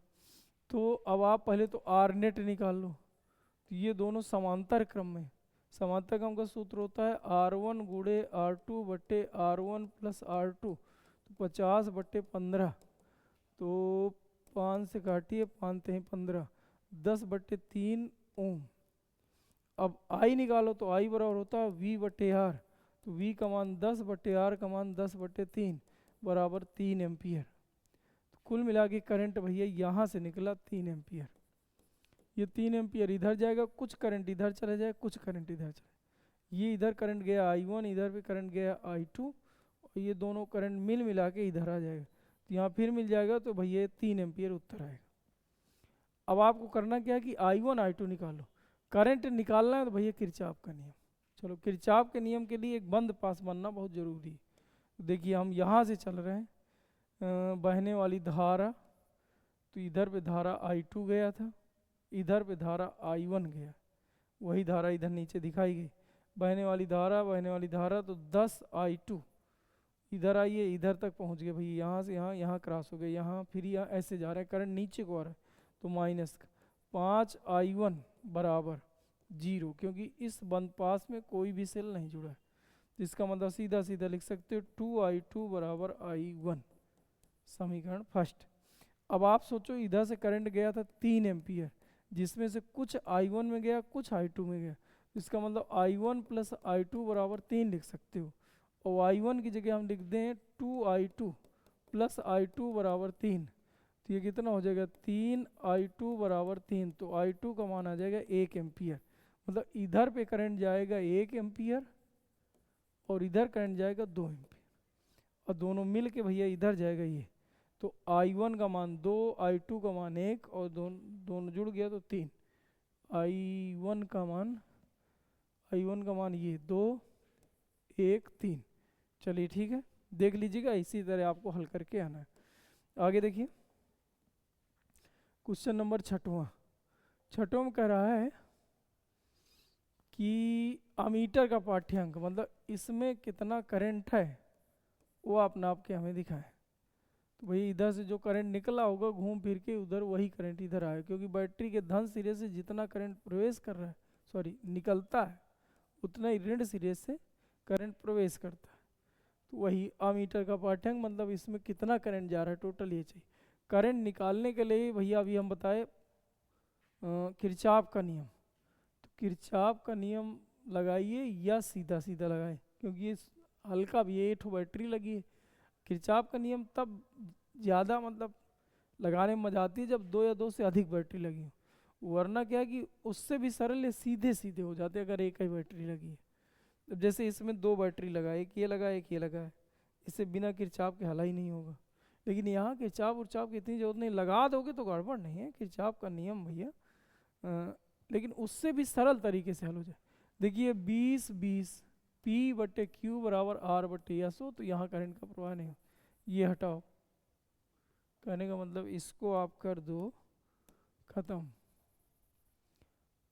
तो अब आप पहले तो आर नेट निकाल लो। तो ये दोनों समांतर क्रम में, समांतर क्रम का सूत्र होता है R1 गुणे R2 बटे R1 प्लस R2, तो 50 बटे 15, तो 5 से काटिए, 5 ते 15, 10 बटे 3 ओम। अब आई निकालो तो आई बराबर होता है वी बटे आर, तो वी का मान 10 बटे आर का मान 10 बटे 3 बराबर 3 एम्पियर। तो कुल मिला के करंट भैया यहाँ से निकला 3 एम्पियर। ये 3 एम्पियर इधर जाएगा, कुछ करंट इधर चले जाए, कुछ करंट इधर चले, ये इधर करंट गया I1, इधर भी करंट गया I2, और ये दोनों करंट मिला के इधर आ जाएगा, तो यहाँ फिर मिल जाएगा, तो भैया 3 एम्पियर उत्तर आएगा। अब आपको करना क्या है कि I1 I2 निकालो, करंट निकालना है तो भैया किरचॉफ का नियम। चलो किरचॉफ के नियम के लिए एक बंद पास बनना बहुत ज़रूरी है। तो देखिए हम यहाँ से चल रहे हैं, बहने वाली धारा, तो इधर पे धारा I2 गया था, इधर पे धारा I1 गया, वही धारा इधर नीचे दिखाई गई, बहने वाली धारा, तो 10 I2 इधर आइए, इधर तक पहुँच गए भैया, यहाँ से यहाँ, यहाँ क्रॉस हो गए, यहाँ फिर यहाँ ऐसे जा रहे हैं, करंट नीचे को आ रहा है, तो माइनस 5 I1 बराबर 0, क्योंकि इस बंद पास में कोई भी सेल नहीं जुड़ा है, तो इसका मतलब सीधा सीधा लिख सकते हो 2I2 बराबर I1, समीकरण फर्स्ट। अब आप सोचो इधर से करंट गया था 3 एम्पियर, जिसमें से कुछ I1 में गया, कुछ I2 में गया, इसका मतलब I1 प्लस I2 बराबर 3 लिख सकते हो, और I1 की जगह हम लिख दें 2I2 प्लस I2 बराबर 3, तो ये कितना हो जाएगा 3I2 बराबर 3, तो I2 का मान आ जाएगा 1 एम्पियर। मतलब इधर पे करंट जाएगा 1 एम्पियर और इधर करंट जाएगा 2 एम्पियर, और दोनों मिल के भैया इधर जाएगा ये, तो I1 का मान 2, I2 का मान 1, और दोनों जुड़ गया तो 3, I1 का मान ये 2 1 3। चलिए ठीक है, देख लीजिएगा, इसी तरह आपको हल करके आना है। आगे देखिए क्वेश्चन नंबर 6वां में कह रहा है कि अमीटर का पाठ्यांक, मतलब इसमें कितना करंट है वो आप नाप के हमें दिखाएं। तो भाई इधर से जो करंट निकला होगा घूम फिर के उधर वही करंट इधर आए, क्योंकि बैटरी के धन सिरे से जितना करंट प्रवेश कर रहा है, निकलता है, उतना ही ऋण सिरे से करंट प्रवेश करता है। तो वही अमीटर का पाठ्यांक, मतलब इसमें कितना करंट जा रहा है टोटल, ये चाहिए। करंट निकालने के लिए भैया अभी हम बताए किरचॉफ का नियम, तो किरचॉफ का नियम लगाइए या सीधा सीधा लगाए, क्योंकि ये हल्का भी है, 8 बैटरी लगी है। किरचॉफ का नियम तब ज़्यादा मतलब लगाने में मजा आती है जब 2 या 2 से अधिक बैटरी लगी हो, वरना क्या है कि उससे भी सरल है, सीधे सीधे हो जाते अगर एक ही बैटरी लगी है। अब जैसे इसमें 2 बैटरी लगा है, एक ये लगा है एक ये लगा है, इससे बिना किरचॉफ के हल ही नहीं होगा। लेकिन यहाँ किरचॉफ उरचॉफ की इतनी जरूरत नहीं, लगा दोगे तो गड़बड़ नहीं है, किरचॉफ का नियम भैया। लेकिन उससे भी सरल तरीके से हल हो जाए। देखिए 20 पी बटे क्यू बराबर आर बटे एस हो, तो यहाँ करंट का प्रवाह नहीं हो, ये हटाओ। कहने का मतलब इसको आप कर दो खत्म।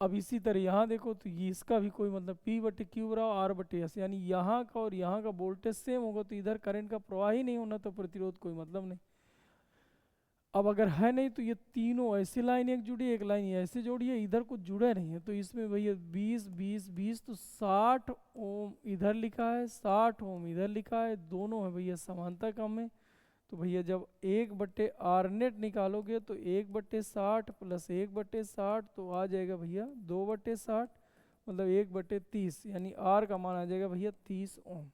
अब इसी तरह यहाँ देखो तो ये इसका भी कोई मतलब पी बटे क्यू बराबर आर बटे एस, यानी यहाँ का और यहाँ का वोल्टेज सेम होगा तो इधर करंट का प्रवाह ही नहीं होना, तो प्रतिरोध कोई मतलब नहीं। अब अगर है नहीं तो ये तीनों ऐसी लाइन एक जुड़ी एक लाइन ऐसे जोड़ी है, इधर कुछ जुड़े नहीं है, तो इसमें भैया 20 तो 60 ओम इधर लिखा है, 60 ओम इधर लिखा है, दोनों है भैया समांतर क्रम में। तो भैया जब 1/R नेट निकालोगे तो 1/60 प्लस 1/60 तो आ जाएगा भैया 2/60, मतलब 1/30, यानी R का मान आ जाएगा भैया 30 ओम।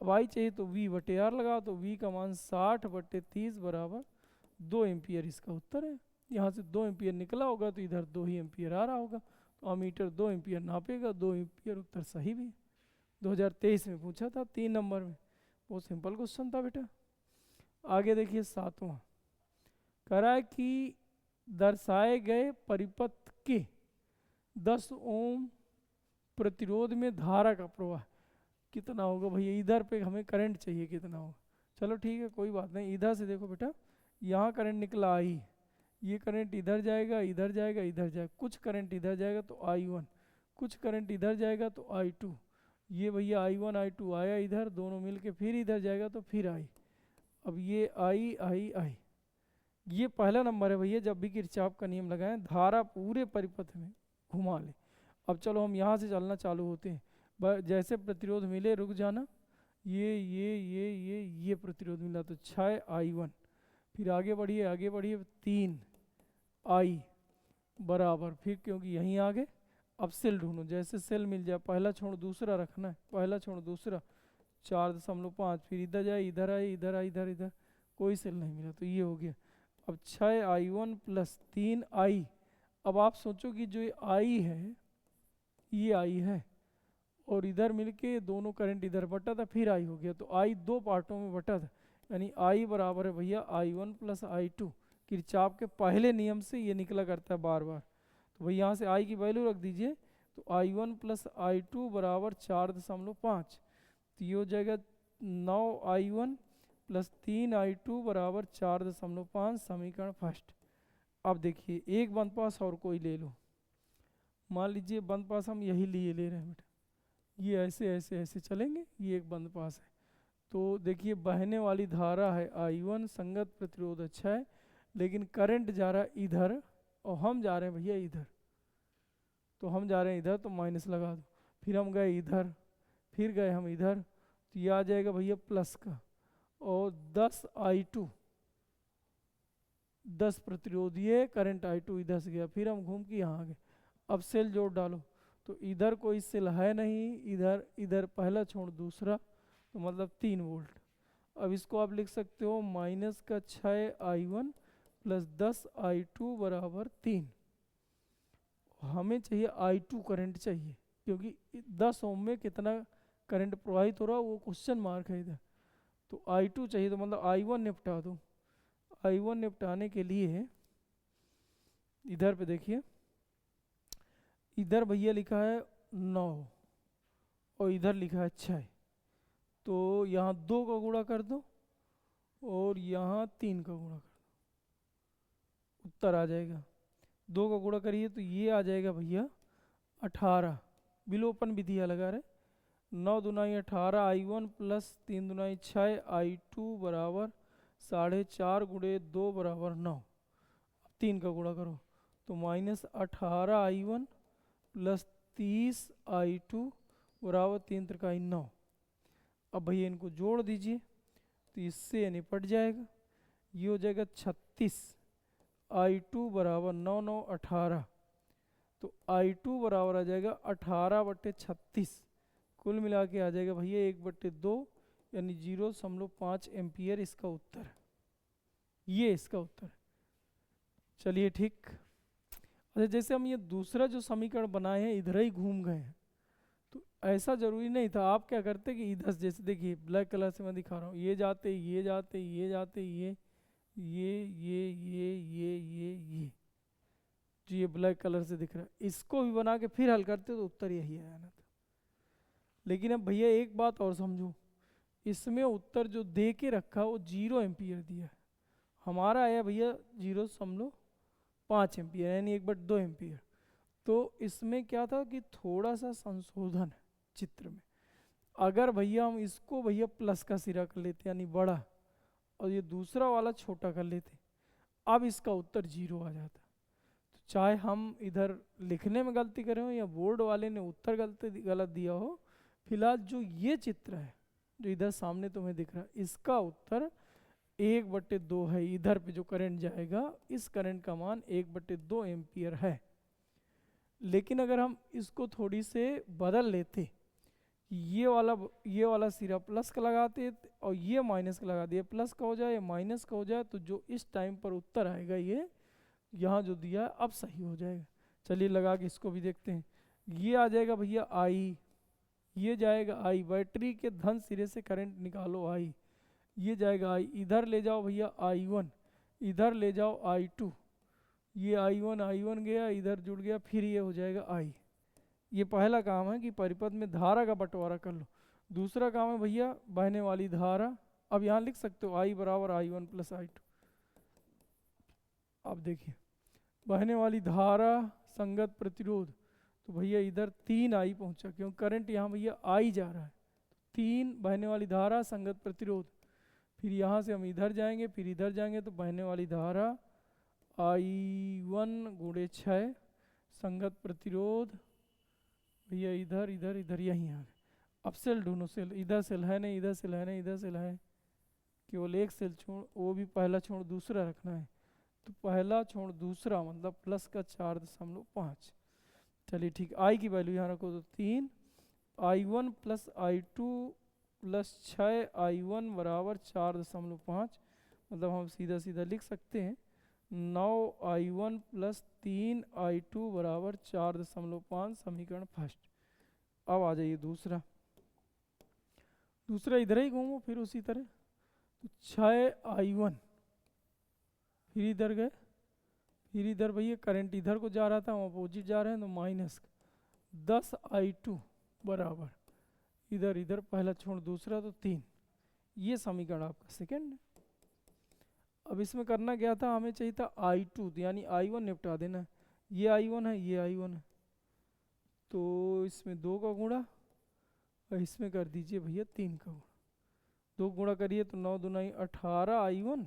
अब आई चाहिए तो V/R लगाओ, तो V का मान 60/30 बराबर 2 एम्पियर इसका उत्तर है। यहाँ से 2 एम्पियर निकला होगा तो इधर 2 ही एम्पियर आ रहा होगा, तो अमीटर 2 एम्पियर नापेगा, 2 एम्पियर उत्तर सही भी। 2023 में पूछा था 3 नंबर में, बहुत सिंपल क्वेश्चन था बेटा। आगे देखिए 7वां, कह रहा है कि दर्शाए गए परिपथ के 10 ओम प्रतिरोध में धारा का प्रवाह कितना होगा। भैया इधर पे हमें करंट चाहिए कितना होगा। चलो ठीक है कोई बात नहीं, इधर से देखो बेटा, यहाँ करंट निकला आई, ये करंट इधर जाएगा इधर जाएगा इधर जाएगा, कुछ करंट इधर जाएगा तो I1, कुछ करंट इधर जाएगा तो I2, ये भैया I1 I2 आया इधर, दोनों मिलके फिर इधर जाएगा तो फिर I। अब ये I, ये पहला नंबर है भैया, जब भी किरचॉफ का नियम लगाएं धारा पूरे परिपथ में घुमा ले। अब चलो हम यहाँ से चलना चालू होते हैं, जैसे प्रतिरोध मिले रुक जाना, ये प्रतिरोध मिला तो 6 I1, फिर आगे बढ़िए 3 I बराबर, फिर क्योंकि यहीं आगे अब सेल ढूंढो, जैसे सेल मिल जाए पहला छोड़ दूसरा रखना है, पहला छोड़ दूसरा 4.5, फिर इधर जाए इधर आए इधर आई इधर इधर, कोई सेल नहीं मिला तो ये हो गया। अब 6 I1 प्लस 3 I। अब आप सोचो कि जो ये I है ये I है और इधर मिलके दोनों करंट इधर बटा था, फिर I हो गया, तो I 2 पार्टों में बटा था, यानी I बराबर है भैया I1 प्लस I2। किरचॉफ के पहले नियम से ये निकला करता है बार बार, तो भैया यहाँ से I की वैल्यू रख दीजिए, तो I1 प्लस I2 बराबर 4.5, तो ये हो जाएगा 9 I1 प्लस 3 I2 बराबर 4.5, समीकरण फर्स्ट। अब देखिए एक बंद पास और कोई ले लो, मान लीजिए बंद पास हम यही लिए ले रहे हैं बेटा, ये ऐसे चलेंगे, ये एक बंद पास है। तो देखिए बहने वाली धारा है I1, संगत प्रतिरोध अच्छा है, लेकिन करंट जा रहा है इधर और हम जा रहे हैं भैया इधर, तो हम जा रहे हैं इधर तो माइनस लगा दो, फिर हम गए इधर, फिर गए हम इधर, तो ये आ जाएगा भैया प्लस का, और 10 I2, 10 प्रतिरोध ये करंट I2 इधर से गया, फिर हम घूम के यहाँ आ गए। अब सेल जोड़ डालो, तो इधर कोई सेल है नहीं, इधर पहला छोड़ दूसरा, तो मतलब 3 वोल्ट। अब इसको आप लिख सकते हो माइनस का 6 I1 प्लस 10 I2 बराबर 3। हमें चाहिए I2 करंट चाहिए, क्योंकि 10 ओम में कितना करंट प्रवाहित हो रहा है वो क्वेश्चन मार्क है इधर, तो I2 चाहिए, तो मतलब I1 निपटा दो। I1 निपटाने के लिए इधर पे देखिए, इधर भैया लिखा है 9 और इधर लिखा है 6, तो यहाँ 2 का गुणा कर दो और यहाँ 3 का गुणा कर दो, उत्तर आ जाएगा। 2 का गुणा करिए तो ये आ जाएगा भैया 18, विलोपन विधि लगा रहे, 9 दूनाई 18 I1 प्लस 3 दूनाई 6 I2 बराबर 4.5 गुणे 2 बराबर 9। 3 का गुणा करो तो माइनस 18 I1 प्लस 30 I2 बराबर 3 त्रिकाई 9। अब भैया इनको जोड़ दीजिए तो इससे निपट जाएगा, ये हो जाएगा 36 I2 बराबर 9 9 18, तो I2 बराबर आ जाएगा 18/36, कुल मिला के आ जाएगा भैया 1/2, यानी 0.5 एम्पियर इसका उत्तर, ये इसका उत्तर। चलिए ठीक, अच्छा जैसे हम ये दूसरा जो समीकरण बनाए हैं इधर ही घूम गए हैं, तो ऐसा जरूरी नहीं था। आप क्या करते कि इधर जैसे देखिए ब्लैक कलर से मैं दिखा रहा हूँ, ये जाते ये जाते ये जाते ये जो ये ब्लैक कलर से दिख रहा है इसको भी बना के फिर हल करते तो उत्तर यही आया ना था। लेकिन अब भैया एक बात और समझो, इसमें उत्तर जो दे के रखा वो 0 एम्पियर दिया है, हमारा आया भैया 0.5 एम्पियर यानी 1/2 एम्पियर। तो इसमें क्या था कि थोड़ा सा संशोधन है चित्र में। अगर भैया हम इसको भैया प्लस का सिरा कर लेते यानी बड़ा, और ये दूसरा वाला छोटा कर लेते, अब इसका उत्तर 0 आ जाता। तो चाहे हम इधर लिखने में गलती करें हो या बोर्ड वाले ने उत्तर गलत दिया हो, फिलहाल जो ये चित्र है जो इधर सामने तुम्हें दिख रहा है इसका उत्तर 1/2 है। इधर पे जो करंट जाएगा इस करंट का मान 1/2 एम्पियर है। लेकिन अगर हम इसको थोड़ी से बदल लेते, ये वाला सिरा प्लस का लगाते और ये माइनस का लगा दिया, प्लस का हो जाए या माइनस का हो जाए, तो जो इस टाइम पर उत्तर आएगा ये यहाँ जो दिया है अब सही हो जाएगा। चलिए लगा के इसको भी देखते हैं। ये आ जाएगा भैया आई, ये जाएगा आई, बैटरी के धन सिरे से करंट निकालो आई, ये जाएगा आई, इधर ले जाओ भैया I1, इधर ले जाओ I2, ये I1 गया इधर जुड़ गया, फिर ये हो जाएगा I। ये पहला काम है कि परिपथ में धारा का बंटवारा कर लो। दूसरा काम है भैया बहने वाली धारा, अब यहाँ लिख सकते हो I बराबर I1 प्लस I2। अब देखिए बहने वाली धारा संगत प्रतिरोध, तो भैया इधर 3I पहुंचा क्योंकि करंट यहाँ भैया I जा रहा है, 3 बहने वाली धारा संगत प्रतिरोध। फिर यहाँ से हम इधर जाएंगे फिर इधर जाएंगे तो बहने वाली धारा I1 गुणे 6 संगत प्रतिरोध भैया इधर इधर इधर यहीं आ गए। अब सेल ढूंढो, सेल इधर सेल है नहीं, इधर सेल है नहीं, इधर सेल है, केवल एक सेल छोड़, वो भी पहला छोड़ दूसरा रखना है, तो पहला छोड़ दूसरा मतलब प्लस का 4.5। चलिए ठीक, आई की वैल्यू यहाँ रखो तो 3, I1 plus I2 plus 6I1 बराबर 4.5, मतलब हम सीधा सीधा लिख सकते हैं 9I1 प्लस 3I2 बराबर 4.5 समीकरण फर्स्ट। अब आ जाइए दूसरा, दूसरा इधर ही घूमो फिर उसी तरह, तो 6I1 फिर इधर गए, फिर इधर भैया करंट इधर को जा रहा था हम अपोजिट जा रहे हैं तो माइनस 10I2 बराबर इधर इधर पहला छोड़ दूसरा तो 3। ये समीकरण आपका सेकंड है। अब इसमें करना क्या था, हमें चाहिए था I2 यानी I1 निपटा देना, ये I1 है ये I1 है, तो इसमें 2 का गुणा और इसमें कर दीजिए भैया 3 का गुणा, 2 गुणा करिए तो 9 दूना 18I1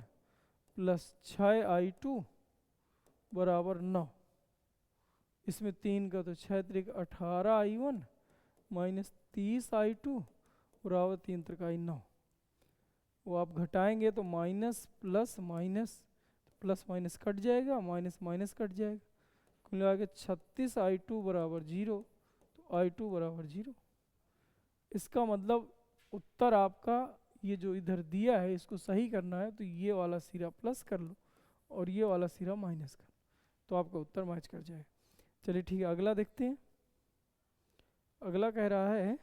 प्लस 6I2 बराबर 9, इसमें 3 का तो 6 त्रिक 18I1 माइनस 30I2 बराबर 3 त्रिकाई 9। वो आप घटाएंगे तो minus plus minus, plus minus cut जाएगा, माइनस माइनस कट जाएगा, कुल मिला के 36I2 बराबर 0, तो I2 बराबर 0। इसका मतलब उत्तर आपका ये जो इधर दिया है इसको सही करना है तो ये वाला सिरा प्लस कर लो और ये वाला सिरा माइनस कर लो, तो आपका उत्तर मैच कर जाएगा। चलिए ठीक है, अगला देखते हैं। अगला कह रहा है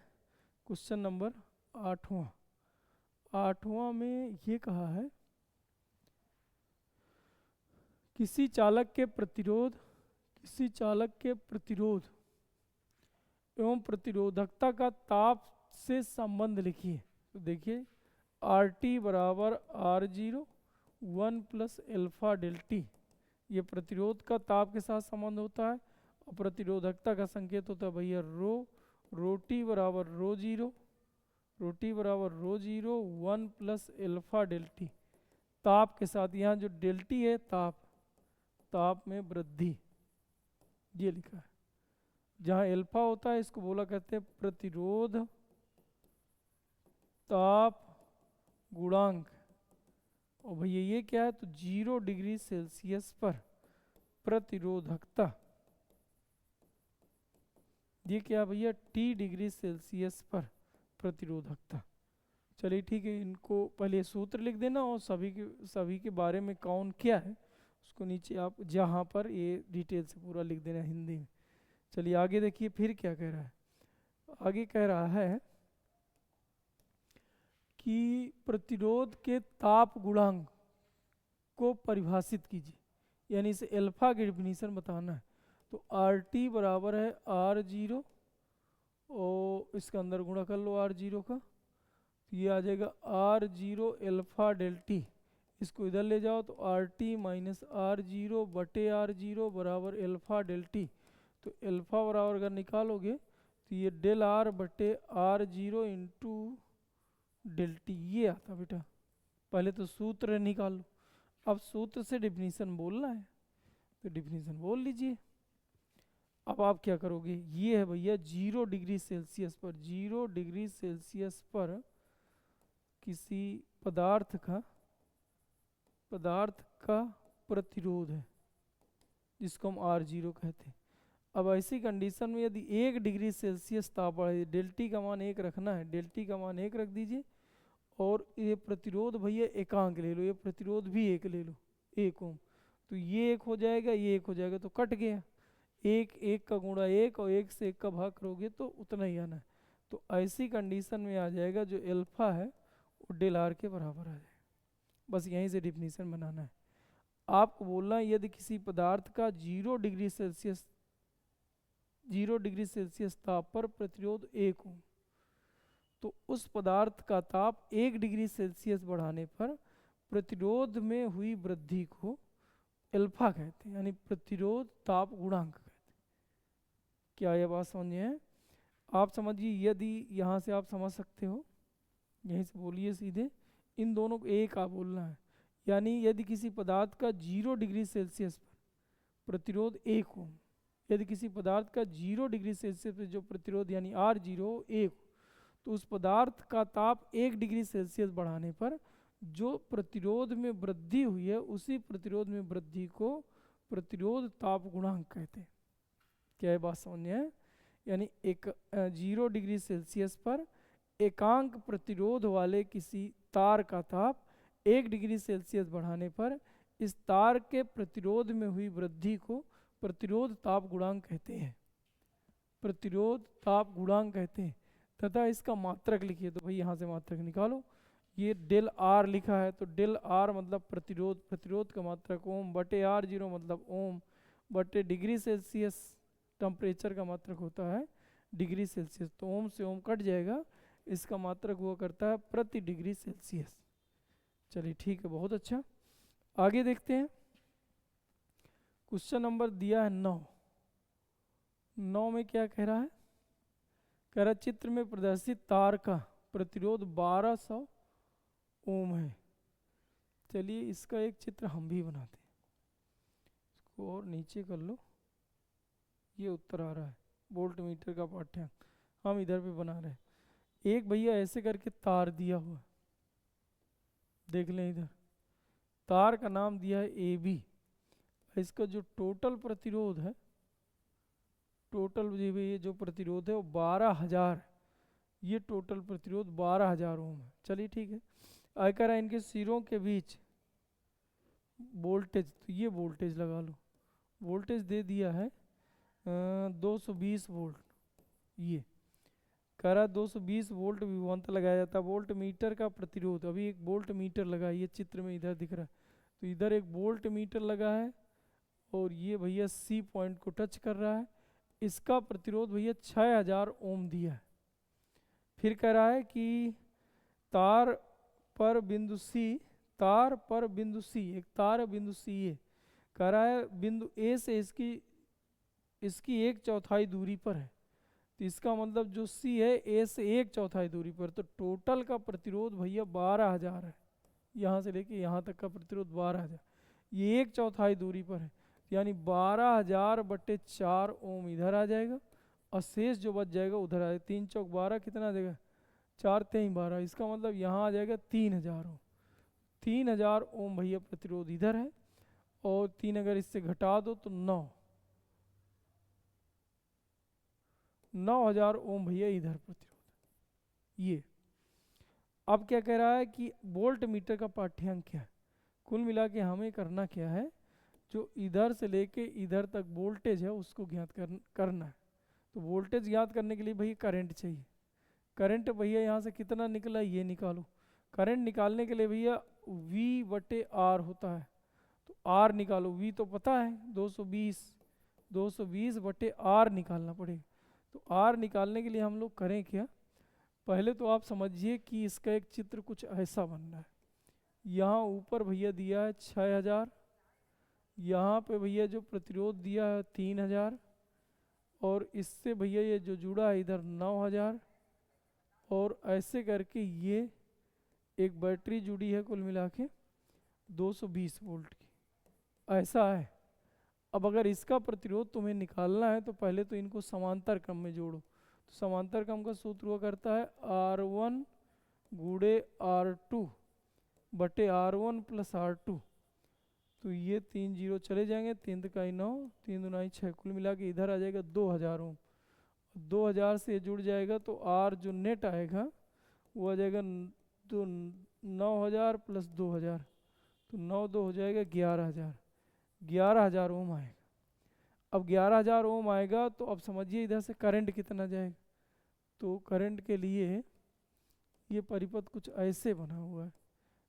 क्वेश्चन नंबर 8वां में ये कहा है किसी चालक के प्रतिरोध एवं प्रतिरोधकता का ताप से संबंध लिखिए। तो देखिए RT बराबर R0 1 plus alpha delta T, ये प्रतिरोध का ताप के साथ संबंध होता है, और प्रतिरोधकता का संकेत होता है भैया रो टी बराबर rho zero 1 plus alpha delta T, ताप के साथ यहाँ जो डेल टी है ताप में वृद्धि, ये लिखा है। जहाँ एल्फा होता है इसको बोला करते हैं प्रतिरोध ताप गुणांक, और भैया ये क्या है तो 0 डिग्री सेल्सियस पर प्रतिरोधकता, ये क्या भैया T डिग्री सेल्सियस पर प्रतिरोधकता। चलिए ठीक है, इनको पहले सूत्र लिख देना और सभी के बारे में कौन क्या है उसको नीचे आप जहाँ पर ये डिटेल से पूरा लिख देना हिंदी में। चलिए आगे देखिए फिर क्या कह रहा है। आगे कह रहा है कि प्रतिरोध के ताप गुणांक को परिभाषित कीजिए, यानी इसे अल्फा की डिफिनीशन बताना है। तो आर टी बराबर है आर जीरो और इसके अंदर गुणा कर लो आर जीरो का, तो ये आ जाएगा R zero alpha del T. इसको इधर ले जाओ तो R T minus R zero बटे आर जीरो बराबर अल्फा डेल टी। तो अल्फा बराबर अगर निकालोगे तो ये डेल आर बटे R zero into del T ये आता बेटा। पहले तो सूत्र निकालो, अब सूत्र से डिफिनीशन बोलना है तो डिफिनीशन बोल लीजिए। अब आप क्या करोगे, ये है भैया 0 डिग्री सेल्सियस पर, 0 डिग्री सेल्सियस पर किसी पदार्थ का प्रतिरोध है जिसको हम आर जीरो कहते हैं। अब ऐसी कंडीशन में यदि 1 डिग्री सेल्सियस ताप बढ़े, डेल टी का मान 1 रखना है, डेल टी का मान 1 रख दीजिए। और ये प्रतिरोध भैया एकांक ले लो, ये प्रतिरोध भी 1 ले लो, 1 ओम। तो ये 1 हो जाएगा, ये 1 हो जाएगा, तो कट गया। 1 का गुणा 1 और 1 से 1 का भाग करोगे तो उतना ही आना है। तो ऐसी कंडीशन में आ जाएगा जो अल्फा है वो डेल आर के बराबर आ जाएगा। बस यहीं से डिफिनीशन बनाना है। आपको बोलना है यदि किसी पदार्थ का 0 डिग्री सेल्सियस ताप पर प्रतिरोध 1 ओम, तो उस पदार्थ का ताप 1 डिग्री सेल्सियस बढ़ाने पर प्रतिरोध में हुई वृद्धि को अल्फा कहते हैं, यानी प्रतिरोध ताप गुणांक कहते हैं। क्या यह बात समझ में है? आप समझिए, यदि यहाँ से आप समझ सकते हो, यहीं से बोलिए सीधे, इन दोनों को एक आप बोलना है। यानी यदि किसी पदार्थ का 0 डिग्री सेल्सियस पर प्रतिरोध 1 ओम, यदि किसी पदार्थ का 0 डिग्री सेल्सियस पर जो प्रतिरोध यानी आर जीरो 1, तो उस पदार्थ का ताप 1 डिग्री सेल्सियस बढ़ाने पर जो प्रतिरोध में वृद्धि हुई है उसी प्रतिरोध में वृद्धि को प्रतिरोध ताप गुणांक कहते हैं। क्या ये बात समझ में है? यानी 0 डिग्री सेल्सियस पर एकांक प्रतिरोध वाले किसी तार का ताप 1 डिग्री सेल्सियस बढ़ाने पर इस तार के प्रतिरोध में हुई वृद्धि को प्रतिरोध ताप गुणांक कहते हैं, प्रतिरोध ताप गुणांक कहते हैं। तथा इसका मात्रक लिखिए, तो भाई यहाँ से मात्रक निकालो। ये डेल आर लिखा है तो डेल आर मतलब प्रतिरोध, प्रतिरोध का मात्रक ओम, बटे आर जीरो मतलब ओम, बटे डिग्री सेल्सियस टेम्परेचर का मात्रक होता है डिग्री सेल्सियस, तो ओम से ओम कट जाएगा, इसका मात्रक हुआ करता है प्रति डिग्री सेल्सियस। चलिए ठीक है, बहुत अच्छा। आगे देखते हैं। क्वेश्चन नंबर दिया है 9 में क्या कह रहा है? कह रहा चित्र में प्रदर्शित तार का प्रतिरोध 1200 ओम है। चलिए इसका एक चित्र हम भी बनाते हैं, इसको और नीचे कर लो। ये उत्तर आ रहा है वोल्ट मीटर का पाठ्यांक, हम इधर पे बना रहे हैं। एक भैया ऐसे करके तार दिया हुआ है, देख लें इधर, तार का नाम दिया है ए बी। इसका जो टोटल प्रतिरोध है, टोटल ये जो प्रतिरोध है वो 12,000, ये टोटल प्रतिरोध 12,000 ओम है। चलिए ठीक है। आकर इनके सिरों के बीच वोल्टेज, तो ये वोल्टेज लगा लो, वोल्टेज दे दिया है 220 वोल्ट। ये कह रहा 220 वोल्ट विभवांतर लगाया जाता है। वोल्ट मीटर का प्रतिरोध, अभी एक वोल्ट मीटर लगा है, ये चित्र में इधर दिख रहा है, तो इधर एक वोल्ट मीटर लगा है और ये भैया सी पॉइंट को टच कर रहा है। इसका प्रतिरोध भैया 6000 ओम दिया है। फिर कह रहा है कि तार पर बिंदु सी, तार पर बिंदु सी, एक तार है बिंदु सी ए, कह रहा है बिंदु ए से इसकी 1/4 दूरी पर है। तो इसका मतलब जो सी है ए से 1/4 दूरी पर, तो टोटल का प्रतिरोध भैया 12,000 है। यहाँ से लेके यहाँ तक का प्रतिरोध 12,000, ये 1/4 दूरी पर है, यानी 12,000 बटे 4 ओम इधर आ जाएगा और शेष जो बच जाएगा उधर आ जाएगा। 3 चौक 12 कितना देगा? 4 3 12, इसका मतलब यहाँ आ जाएगा 3,000 ओम। 3,000 ओम भैया प्रतिरोध इधर है और 3 अगर इससे घटा दो तो 9,000 ओम भैया इधर प्रतिरोध। ये अब क्या कह रहा है कि वोल्ट मीटर का पाठ्यांक क्या है? कुल मिला के हमें करना क्या है, जो इधर से लेके इधर तक वोल्टेज है उसको ज्ञात करना है। तो वोल्टेज ज्ञात करने के लिए भैया करंट चाहिए। करंट भैया यहाँ से कितना निकला ये निकालो। करंट निकालने के लिए भैया V/R होता है, तो R निकालो। V तो पता है 220, 220/R निकालना पड़ेगा। तो R निकालने के लिए हम लोग करें क्या, पहले तो आप समझिए कि इसका एक चित्र कुछ ऐसा बन रहा है। यहाँ ऊपर भैया दिया है 6000, यहाँ पे भैया जो प्रतिरोध दिया है 3000, और इससे भैया ये जो जुड़ा है इधर 9000, और ऐसे करके ये एक बैटरी जुड़ी है कुल मिला के 220 वोल्ट की, ऐसा है। अब अगर इसका प्रतिरोध तुम्हें निकालना है तो पहले तो इनको समांतर क्रम में जोड़ो। तो समांतर क्रम का सूत्र हुआ करता है R1 गुणे R2 बटे R1 प्लस R2। तो ये 3 जीरो चले जाएंगे, 3 दूनी 9, 3 दूनी 6, कुल मिला के इधर आ जाएगा 2000 ओम। 2000 से जुड़ जाएगा तो R जो नेट आएगा वो आ जाएगा तो 9000 प्लस 2000, तो 9 2 हो जाएगा 11000, 11000 ओम आएगा। अब 11000 ओम आएगा तो अब समझिए इधर से करंट कितना जाएगा। तो करंट के लिए ये परिपथ कुछ ऐसे बना हुआ है,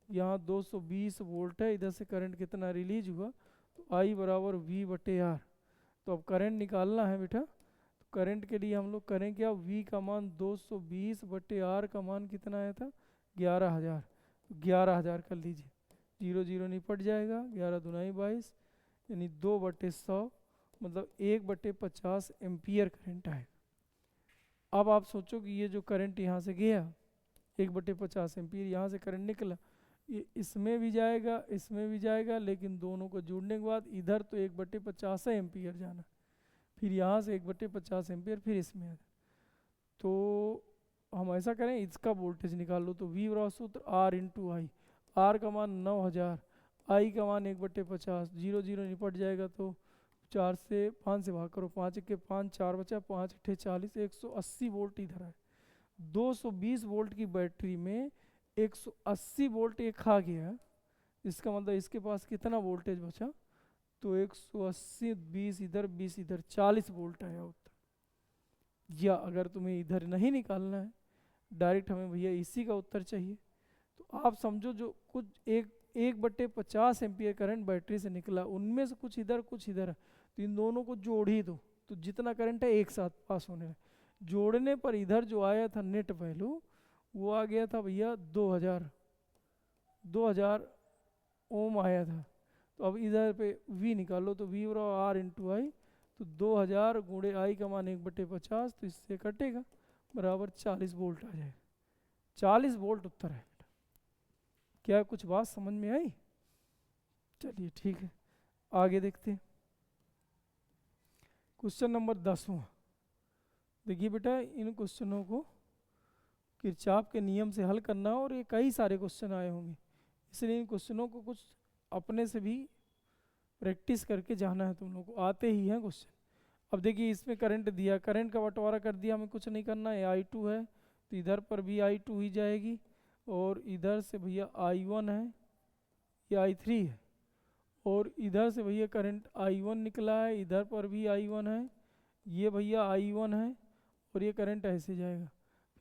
यहाँ 220 वोल्ट है, इधर से करंट कितना रिलीज हुआ, तो I बराबर V/R। तो अब करंट निकालना है बेटा, तो करंट के लिए हम लोग करें क्या, V का मान 220/R का मान कितना आया था 11000, 11000 कर लीजिए, 0 0 निपट जाएगा, 11 दूनी 22, यानी 2/100 मतलब 1/50 एम्पियर करंट आएगा। अब आप सोचो कि ये जो करंट यहाँ से गया 1/50 एम्पियर यहाँ से करंट निकला, ये इसमें भी जाएगा इसमें भी जाएगा, लेकिन दोनों को जोड़ने के बाद इधर तो 1/50 एम्पियर जाना, फिर यहाँ से 1/50 एम्पियर फिर इसमें आ। तो हम ऐसा करें, इसका वोल्टेज निकाल लो। तो V बराबर सूत्र R इंटू आई, R का मान 9000, I का मान 1/50, 0 0 निपट जाएगा, तो 4 से 5 से भाग करो, 5 के 5, 4 बचा, 5 अट्ठे 40, 180 वोल्ट इधर है। 220 वोल्ट की बैटरी में 180 वोल्ट ये खा गया, इसका मतलब इसके पास कितना वोल्टेज बचा, तो 180 20 इधर 20 इधर 40 वोल्ट आया उत्तर। या अगर तुम्हें इधर नहीं निकालना है, डायरेक्ट हमें भैया इसी का उत्तर चाहिए, तो आप समझो जो कुछ 1/50 एम्पियर करंट बैटरी से निकला, उनमें से कुछ इधर कुछ इधर, तो इन दोनों को जोड़ ही दो, तो जितना करंट है एक साथ पास होने है। जोड़ने पर इधर जो आया था नेट वैल्यू वो आ गया था भैया 2000 ओम आया था। तो अब इधर पे V निकालो, तो V बराबर R इंटू आई, तो 2000 गुणे I का मान 1/50, तो इससे कटेगा बराबर 40 वोल्ट आ जाएगा। 40 वोल्ट उत्तर है। क्या कुछ बात समझ में आई? चलिए ठीक है, आगे देखते हैं। क्वेश्चन नंबर 10वां। देखिए बेटा, इन क्वेश्चनों को किरचॉफ के नियम से हल करना, और ये कई सारे क्वेश्चन आए होंगे, इसलिए इन क्वेश्चनों को कुछ अपने से भी प्रैक्टिस करके जाना है। तुम लोग को आते ही हैं क्वेश्चन। अब देखिए, इसमें करंट दिया, करंट का बंटवारा कर दिया, हमें कुछ नहीं करना है। I2 है तो इधर पर भी I2 ही जाएगी, और इधर से भैया I1 है, ये I3 है, और इधर से भैया करंट I1 निकला है, इधर पर भी I1 है, ये भैया I1 है, और ये करंट ऐसे जाएगा,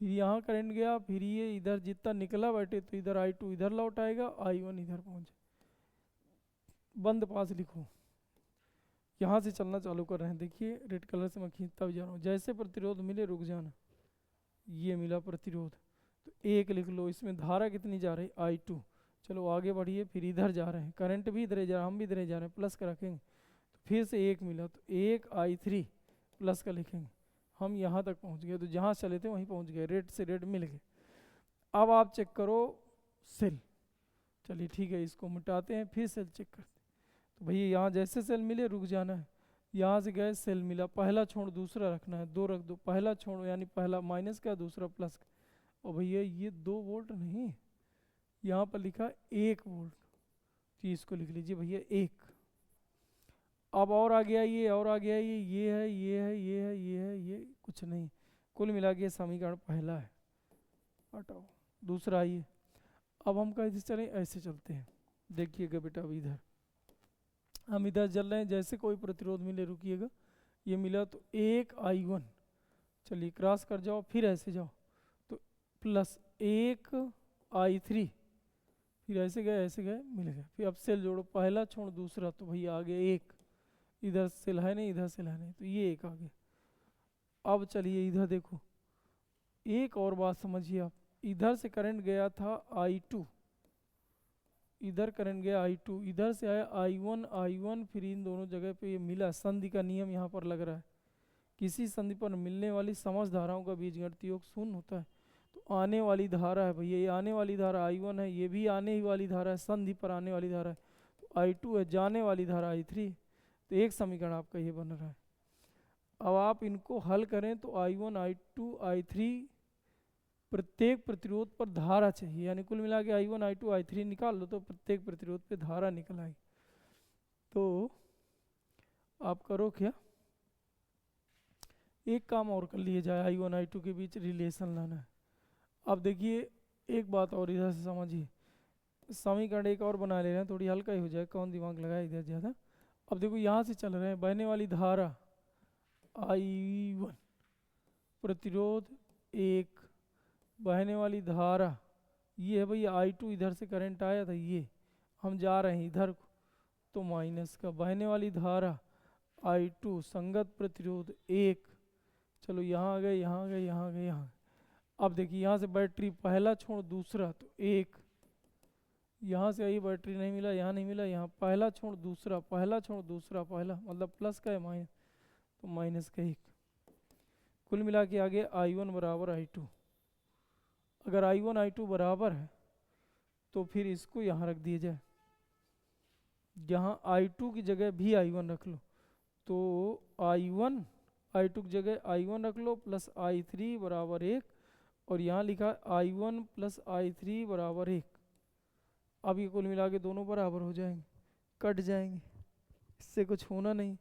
फिर यहाँ करंट गया, फिर ये इधर जितना निकला बैठे तो इधर I2 इधर लौट आएगा, I1 इधर पहुँचे। बंद पास लिखो, यहाँ से चलना चालू कर रहे हैं। देखिए रेड कलर से मैं खींचता भी जा रहा हूँ, जैसे प्रतिरोध मिले रुक जाना। ये मिला प्रतिरोध, तो 1 लिख लो। इसमें धारा कितनी जा रही I2, चलो आगे बढ़िए, फिर इधर जा रहे हैं, करंट भी इधर जा रहा है, हम भी इधर जा रहे हैं, प्लस का रखेंगे, तो फिर से 1 मिला, तो 1 I3 प्लस का लिखेंगे। हम यहाँ तक पहुँच गए, तो जहाँ चले थे वहीं पहुँच गए, रेड से रेड मिल गए। अब आप चेक करो सेल, चलिए ठीक है, इसको मिटाते हैं, फिर सेल चेक करते हैं। तो भैया यहाँ जैसे सेल मिले रुक जाना है, यहाँ से गए सेल मिला, पहला छोड़ दूसरा रखना है, 2 रख दो, पहला छोड़ यानी पहला माइनस का दूसरा प्लस का, और भैया ये 2 वोल्ट नहीं, यहाँ पर लिखा 1 वोल्ट, तो इसको लिख लीजिए भैया 1। अब और आ गया ये, और आ गया ये है, ये है, ये है, ये है, ये कुछ नहीं, कुल मिला के समीकरण पहला है, हटाओ दूसरा आइए। अब हम कैसे चलें, ऐसे चलते हैं। देखिएगा बेटा, अब इधर हम इधर चल रहे हैं, जैसे कोई प्रतिरोध मिले, रुकिएगा, ये मिला तो 1I1, चलिए क्रॉस कर जाओ, फिर ऐसे जाओ तो प्लस 1I3, फिर ऐसे गए मिल गए, फिर अब सेल जोड़ो, पहला छोड़ दूसरा, तो भैया आगे एक, इधर सेल है नहीं, इधर सेल है नहीं, तो ये एक आ गया। अब चलिए इधर देखो, एक और बात समझिए आप, इधर से करंट गया था I2, इधर करंट गया I2, इधर से आया I1, फिर इन दोनों जगह पे ये मिला, संधि का नियम यहाँ पर लग रहा है, किसी संधि पर मिलने वाली समस्त धाराओं का बीजगणितीय योग शून्य होता है। तो आने वाली धारा है भैया, ये आने वाली धारा I1 है, ये भी आने ही वाली धारा है, संधि पर आने वाली धारा है, तो I2 है, जाने वाली धारा I3, तो एक समीकरण आपका ये बन रहा है। अब आप इनको हल करें तो I1, I2, I3 प्रत्येक प्रतिरोध पर धारा चाहिए, यानी कुल मिला के I1, I2, I3 निकाल लो तो प्रत्येक प्रतिरोध पे धारा निकल आई। तो आप करो क्या, एक काम और कर लिए जाए, I1, I2 के बीच रिलेशन लाना है। अब देखिए एक बात और इधर से समझिए, समीकरण एक और बना ले रहे हैं, थोड़ी हल्का ही हो जाए, कौन दिमाग लगाए इधर ज़्यादा। अब देखो यहाँ से चल रहे हैं, बहने वाली धारा I1, प्रतिरोध 1, बहने वाली धारा ये है भैया I2, इधर से करंट आया था, ये हम जा रहे हैं इधर को, तो माइनस का, बहने वाली धारा I2, संगत प्रतिरोध 1, चलो यहाँ आ गए, यहाँ आ गए, यहाँ आ गए, यहाँ। अब देखिए यहाँ से बैटरी पहला छोड़ दूसरा, तो 1, यहाँ से आई बैटरी नहीं मिला, यहाँ नहीं मिला, यहाँ पहला छोड़ दूसरा, पहला छोड़ दूसरा, पहला मतलब प्लस का है माइनस, तो माइनस का 1, कुल मिला के आगे I1 बराबर I2। अगर I1 I2 बराबर है तो फिर इसको यहाँ रख दिया जाए, यहाँ I2 की जगह भी I1 रख लो, तो I1 I2 की जगह I1 रख लो प्लस I3 बराबर 1, और यहाँ लिखा I1 प्लस I3 बराबर 1। अब ये कुल मिला के दोनों बराबर हो जाएंगे, कट जाएंगे, इससे कुछ होना नहीं,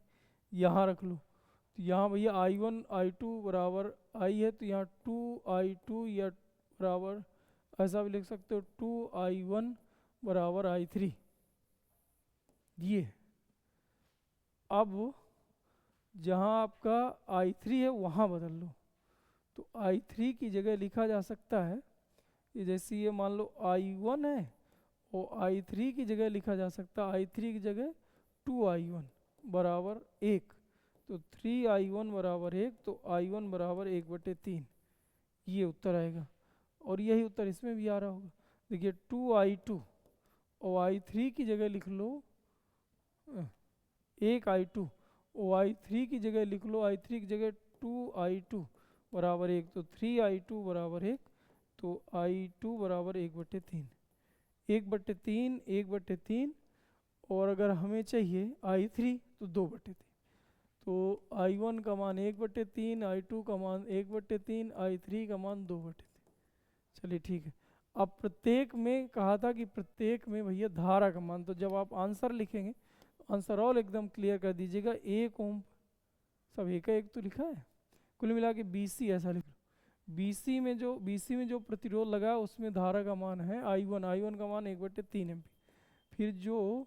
यहाँ रख लो, तो यहाँ भैया I1 I2 बराबर I है, तो यहाँ 2I2 या बराबर ऐसा भी लिख सकते हो 2I1 बराबर I3, ये। अब जहाँ आपका I3 है वहाँ बदल लो, तो I3 की जगह लिखा जा सकता है, ये जैसे ये मान लो I1 है, और I3 की जगह लिखा जा सकता है, I3 की जगह 2I1 बराबर 1, तो 3I1 बराबर 1, तो I1 बराबर 1/3, ये उत्तर आएगा। और यही उत्तर इसमें भी आ रहा होगा, देखिए 2I2 और I3 की जगह लिख लो 1I2, और I3 की जगह लिख लो, I3 की जगह 2I2 बराबर 1, तो 3I2 बराबर 1, तो I2 बराबर 1/3, 1/3, 1/3, और अगर हमें चाहिए I3 तो 2/3, तो I1 का मान 1/3, I2 का मान 1/3, I3 का मान 2/3। चलिए ठीक है। अब प्रत्येक में कहा था कि प्रत्येक में भैया धारा का मान, तो जब आप आंसर लिखेंगे तो आंसर और एकदम क्लियर कर दीजिएगा, 1 ओम, सब एक है, एक तो लिखा है, कुल मिला के BC ऐसा लिख लो, BC में जो प्रतिरोध लगा है उसमें धारा का मान है I1 का मान 1/3 एम्पीयर। फिर जो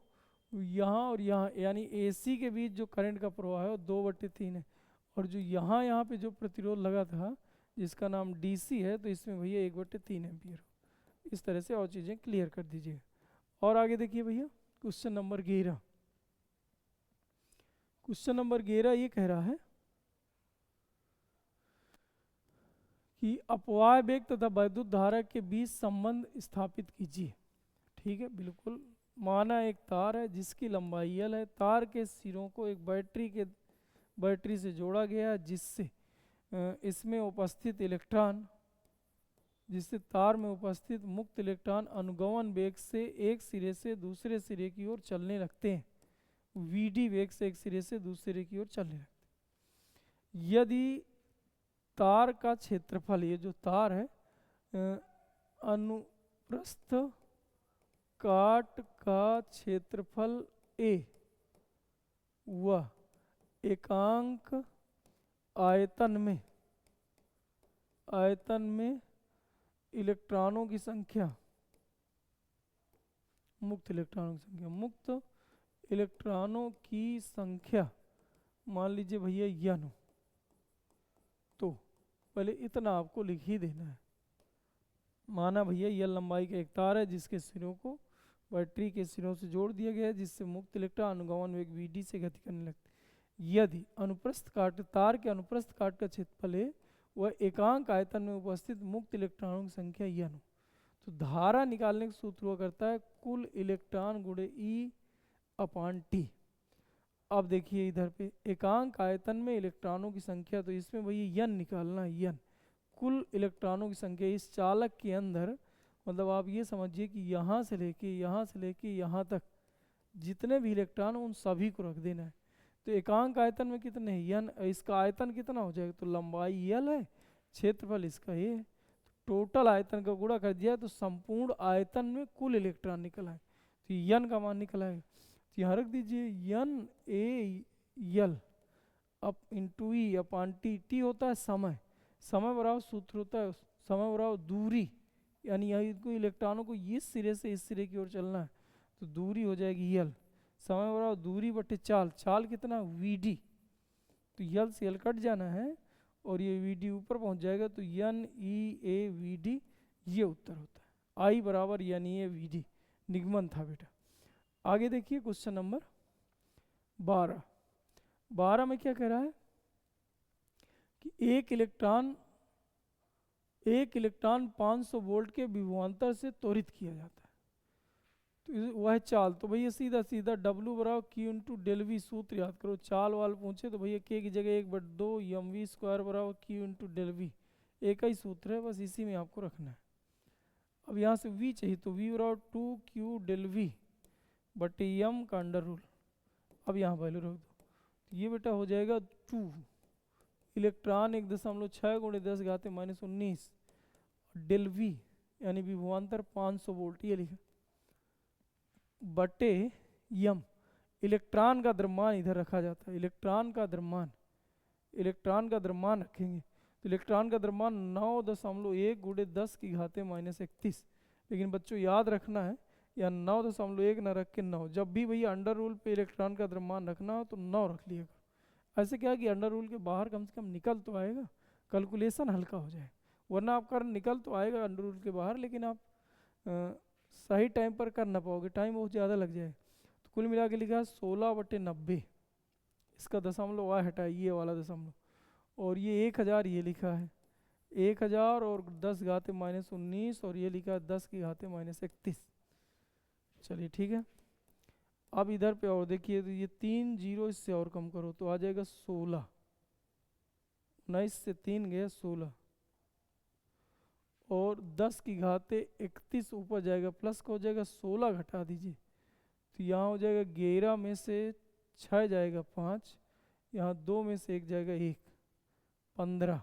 यहाँ और यहाँ यानी AC के बीच जो करंट का प्रवाह है वो 2/3 है, और जो यहाँ पे जो प्रतिरोध लगा था जिसका नाम DC है, तो इसमें भैया 1/3 एम्पीयर। इस तरह से और चीज़ें क्लियर कर दीजिए। और आगे देखिए भैया क्वेश्चन नंबर 11, क्वेश्चन नंबर 11 ये कह रहा है कि अपवाह वेग तथा वैद्युत धारा के बीच संबंध स्थापित कीजिए। ठीक है, बिल्कुल। माना एक तार है जिसकी लंबाई L है, तार के सिरों को एक बैटरी से जोड़ा गया है, जिससे इसमें उपस्थित इलेक्ट्रॉन, जिससे तार में उपस्थित मुक्त इलेक्ट्रॉन अनुगमन वेग से एक सिरे से दूसरे सिरे की ओर चलने लगते हैं, VD वेग से एक सिरे से दूसरे की ओर चलने लगते हैं। यदि तार का क्षेत्रफल, ये जो तार है, अनुप्रस्थ काट का क्षेत्रफल A वह एकांक आयतन में इलेक्ट्रॉनों की संख्या, मुक्त इलेक्ट्रॉनों की संख्या, मुक्त इलेक्ट्रॉनों की संख्या मान लीजिए भैया n हो, तो पहले इतना आपको लिख ही देना है। माना भैया यह लंबाई का एक तार है जिसके सिरों को बैटरी के सिरों से जोड़ दिया गया है, जिससे मुक्त इलेक्ट्रॉन अनुगमन वेग vd से गति करने लगते हैं। यदि अनुप्रस्थ काट तार के अनुप्रस्थ काट का क्षेत्रफल है वह एकांक आयतन में उपस्थित मुक्त इलेक्ट्रॉनों की संख्या n हो, तो धारा निकालने का सूत्र हुआ करता है कुल इलेक्ट्रॉन गुणे E/T। अब देखिए इधर पे एकांक आयतन में इलेक्ट्रॉनों की संख्या, तो इसमें भैया n निकालना है, n कुल इलेक्ट्रॉनों की संख्या इस चालक के अंदर, मतलब आप ये समझिए कि यहाँ से लेके यहाँ तक जितने भी इलेक्ट्रॉन उन सभी को रख देना है। तो एकांक आयतन में कितने हैं n, इसका आयतन कितना हो जाएगा, तो लंबाई l है, क्षेत्रफल इसका a है, टोटल आयतन का गुणा कर दिया तो संपूर्ण आयतन में कुल इलेक्ट्रॉन निकल आए, तो n का मान निकल आएगा। तो यहाँ रख दीजिए NaL up into E/T। T होता है समय, समय बराबर सूत्र होता है समय बराबर दूरी, यानी इनको इलेक्ट्रॉनों को इस सिरे से इस सिरे की ओर चलना है, तो दूरी हो जाएगी L, समय बराबर दूरी बटे चाल, चाल कितना Vd, तो L से L कट जाना है और ये Vd ऊपर पहुंच जाएगा, तो NeAVd ये उत्तर होता है। I बराबर NeAVd निगमन था बेटा। आगे देखिए क्वेश्चन नंबर 12 में क्या कह रहा है कि एक इलेक्ट्रॉन 500 वोल्ट के विभवांतर से त्वरित किया जाता है, तो वह चाल, तो भैया सीधा W बराबर Q इंटू डेल वी सूत्र याद करो। चाल वाल पूछे तो भैया K की जगह 1/2 mv स्क्वायर बराबर Q इंटू डेल वी, एक ही सूत्र है, बस इसी में आपको रखना है। अब यहाँ से V चाहिए तो V बराबर 2Q डेल वी बटे m का अंडर रूल, अब यहाँ वैल्यू रख दो, तो ये बेटा हो जाएगा 2 इलेक्ट्रॉन 1.6 गुणे 10⁻19 डेल वी यानी विभवांतर 500 वोल्ट ये लिखा बटे m, इलेक्ट्रॉन का द्रव्यमान इधर रखा जाता है, इलेक्ट्रॉन का द्रव्यमान रखेंगे, तो इलेक्ट्रॉन का द्रव्यमान 9.1 गुणे 10⁻31। लेकिन बच्चों याद रखना है या 9.1 न रख के 9, जब भी भैया अंडर रूल पे इलेक्ट्रॉन का द्रव्यमान रखना हो तो 9 रख लिया करो। ऐसे क्या है कि अंडर रूल के बाहर कम से कम निकल तो आएगा, कैलकुलेशन हल्का हो जाए, वरना आपका निकल तो आएगा अंडर रूल के बाहर, लेकिन आप सही टाइम पर कर ना पाओगे, टाइम बहुत ज़्यादा लग जाए। तो कुल मिला के लिखा है 16/90, इसका दशमलव आ हटाए ये वाला दशमलव, और ये 1000 ये लिखा है 1000 और 10⁻19 और ये लिखा है 10⁻31। चलिए ठीक है। अब इधर पे और देखिए, तो ये 3 0 इससे और कम करो तो आ जाएगा 16, 19 से 3 गया 16 और 10⁻31 ऊपर जाएगा प्लस का हो जाएगा, 16 घटा दीजिए तो यहाँ हो जाएगा 11 में से 6 जाएगा 5, यहाँ 2 में से 1 जाएगा 1, 15,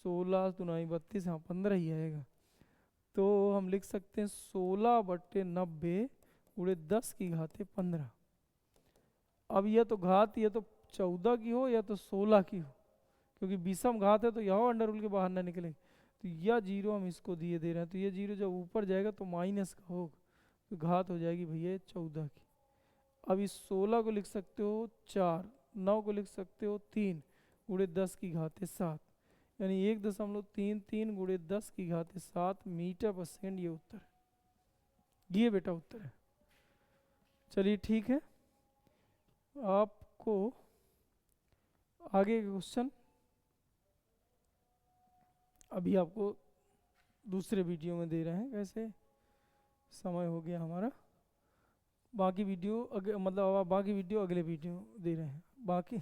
16 दुनाई 32, हाँ 15 ही आएगा। तो हम लिख सकते हैं 16/90 गुणे 10⁻15। अब यह तो घात ये तो 14 की हो या तो 16 की हो, क्योंकि विषम घात है तो यह अंडर रूल के बाहर ना निकले, तो यह 0 हम इसको दिए दे रहे हैं, तो ये 0 जब ऊपर जाएगा तो माइनस का होगा, तो घात हो जाएगी भैया 14 की। अब इस 16 को लिख सकते हो 4, 9 को लिख सकते हो 3 गुणे 10⁻7, यानी 1.33 गुणे 10⁻7 मीटर पर सेकेंड, ये उत्तर है, ये बेटा उत्तर है। चलिए ठीक है, आपको आगे क्वेश्चन अभी आपको दूसरे वीडियो में दे रहे हैं, कैसे समय हो गया हमारा, बाकी वीडियो बाकी वीडियो अगले वीडियो दे रहे हैं बाकी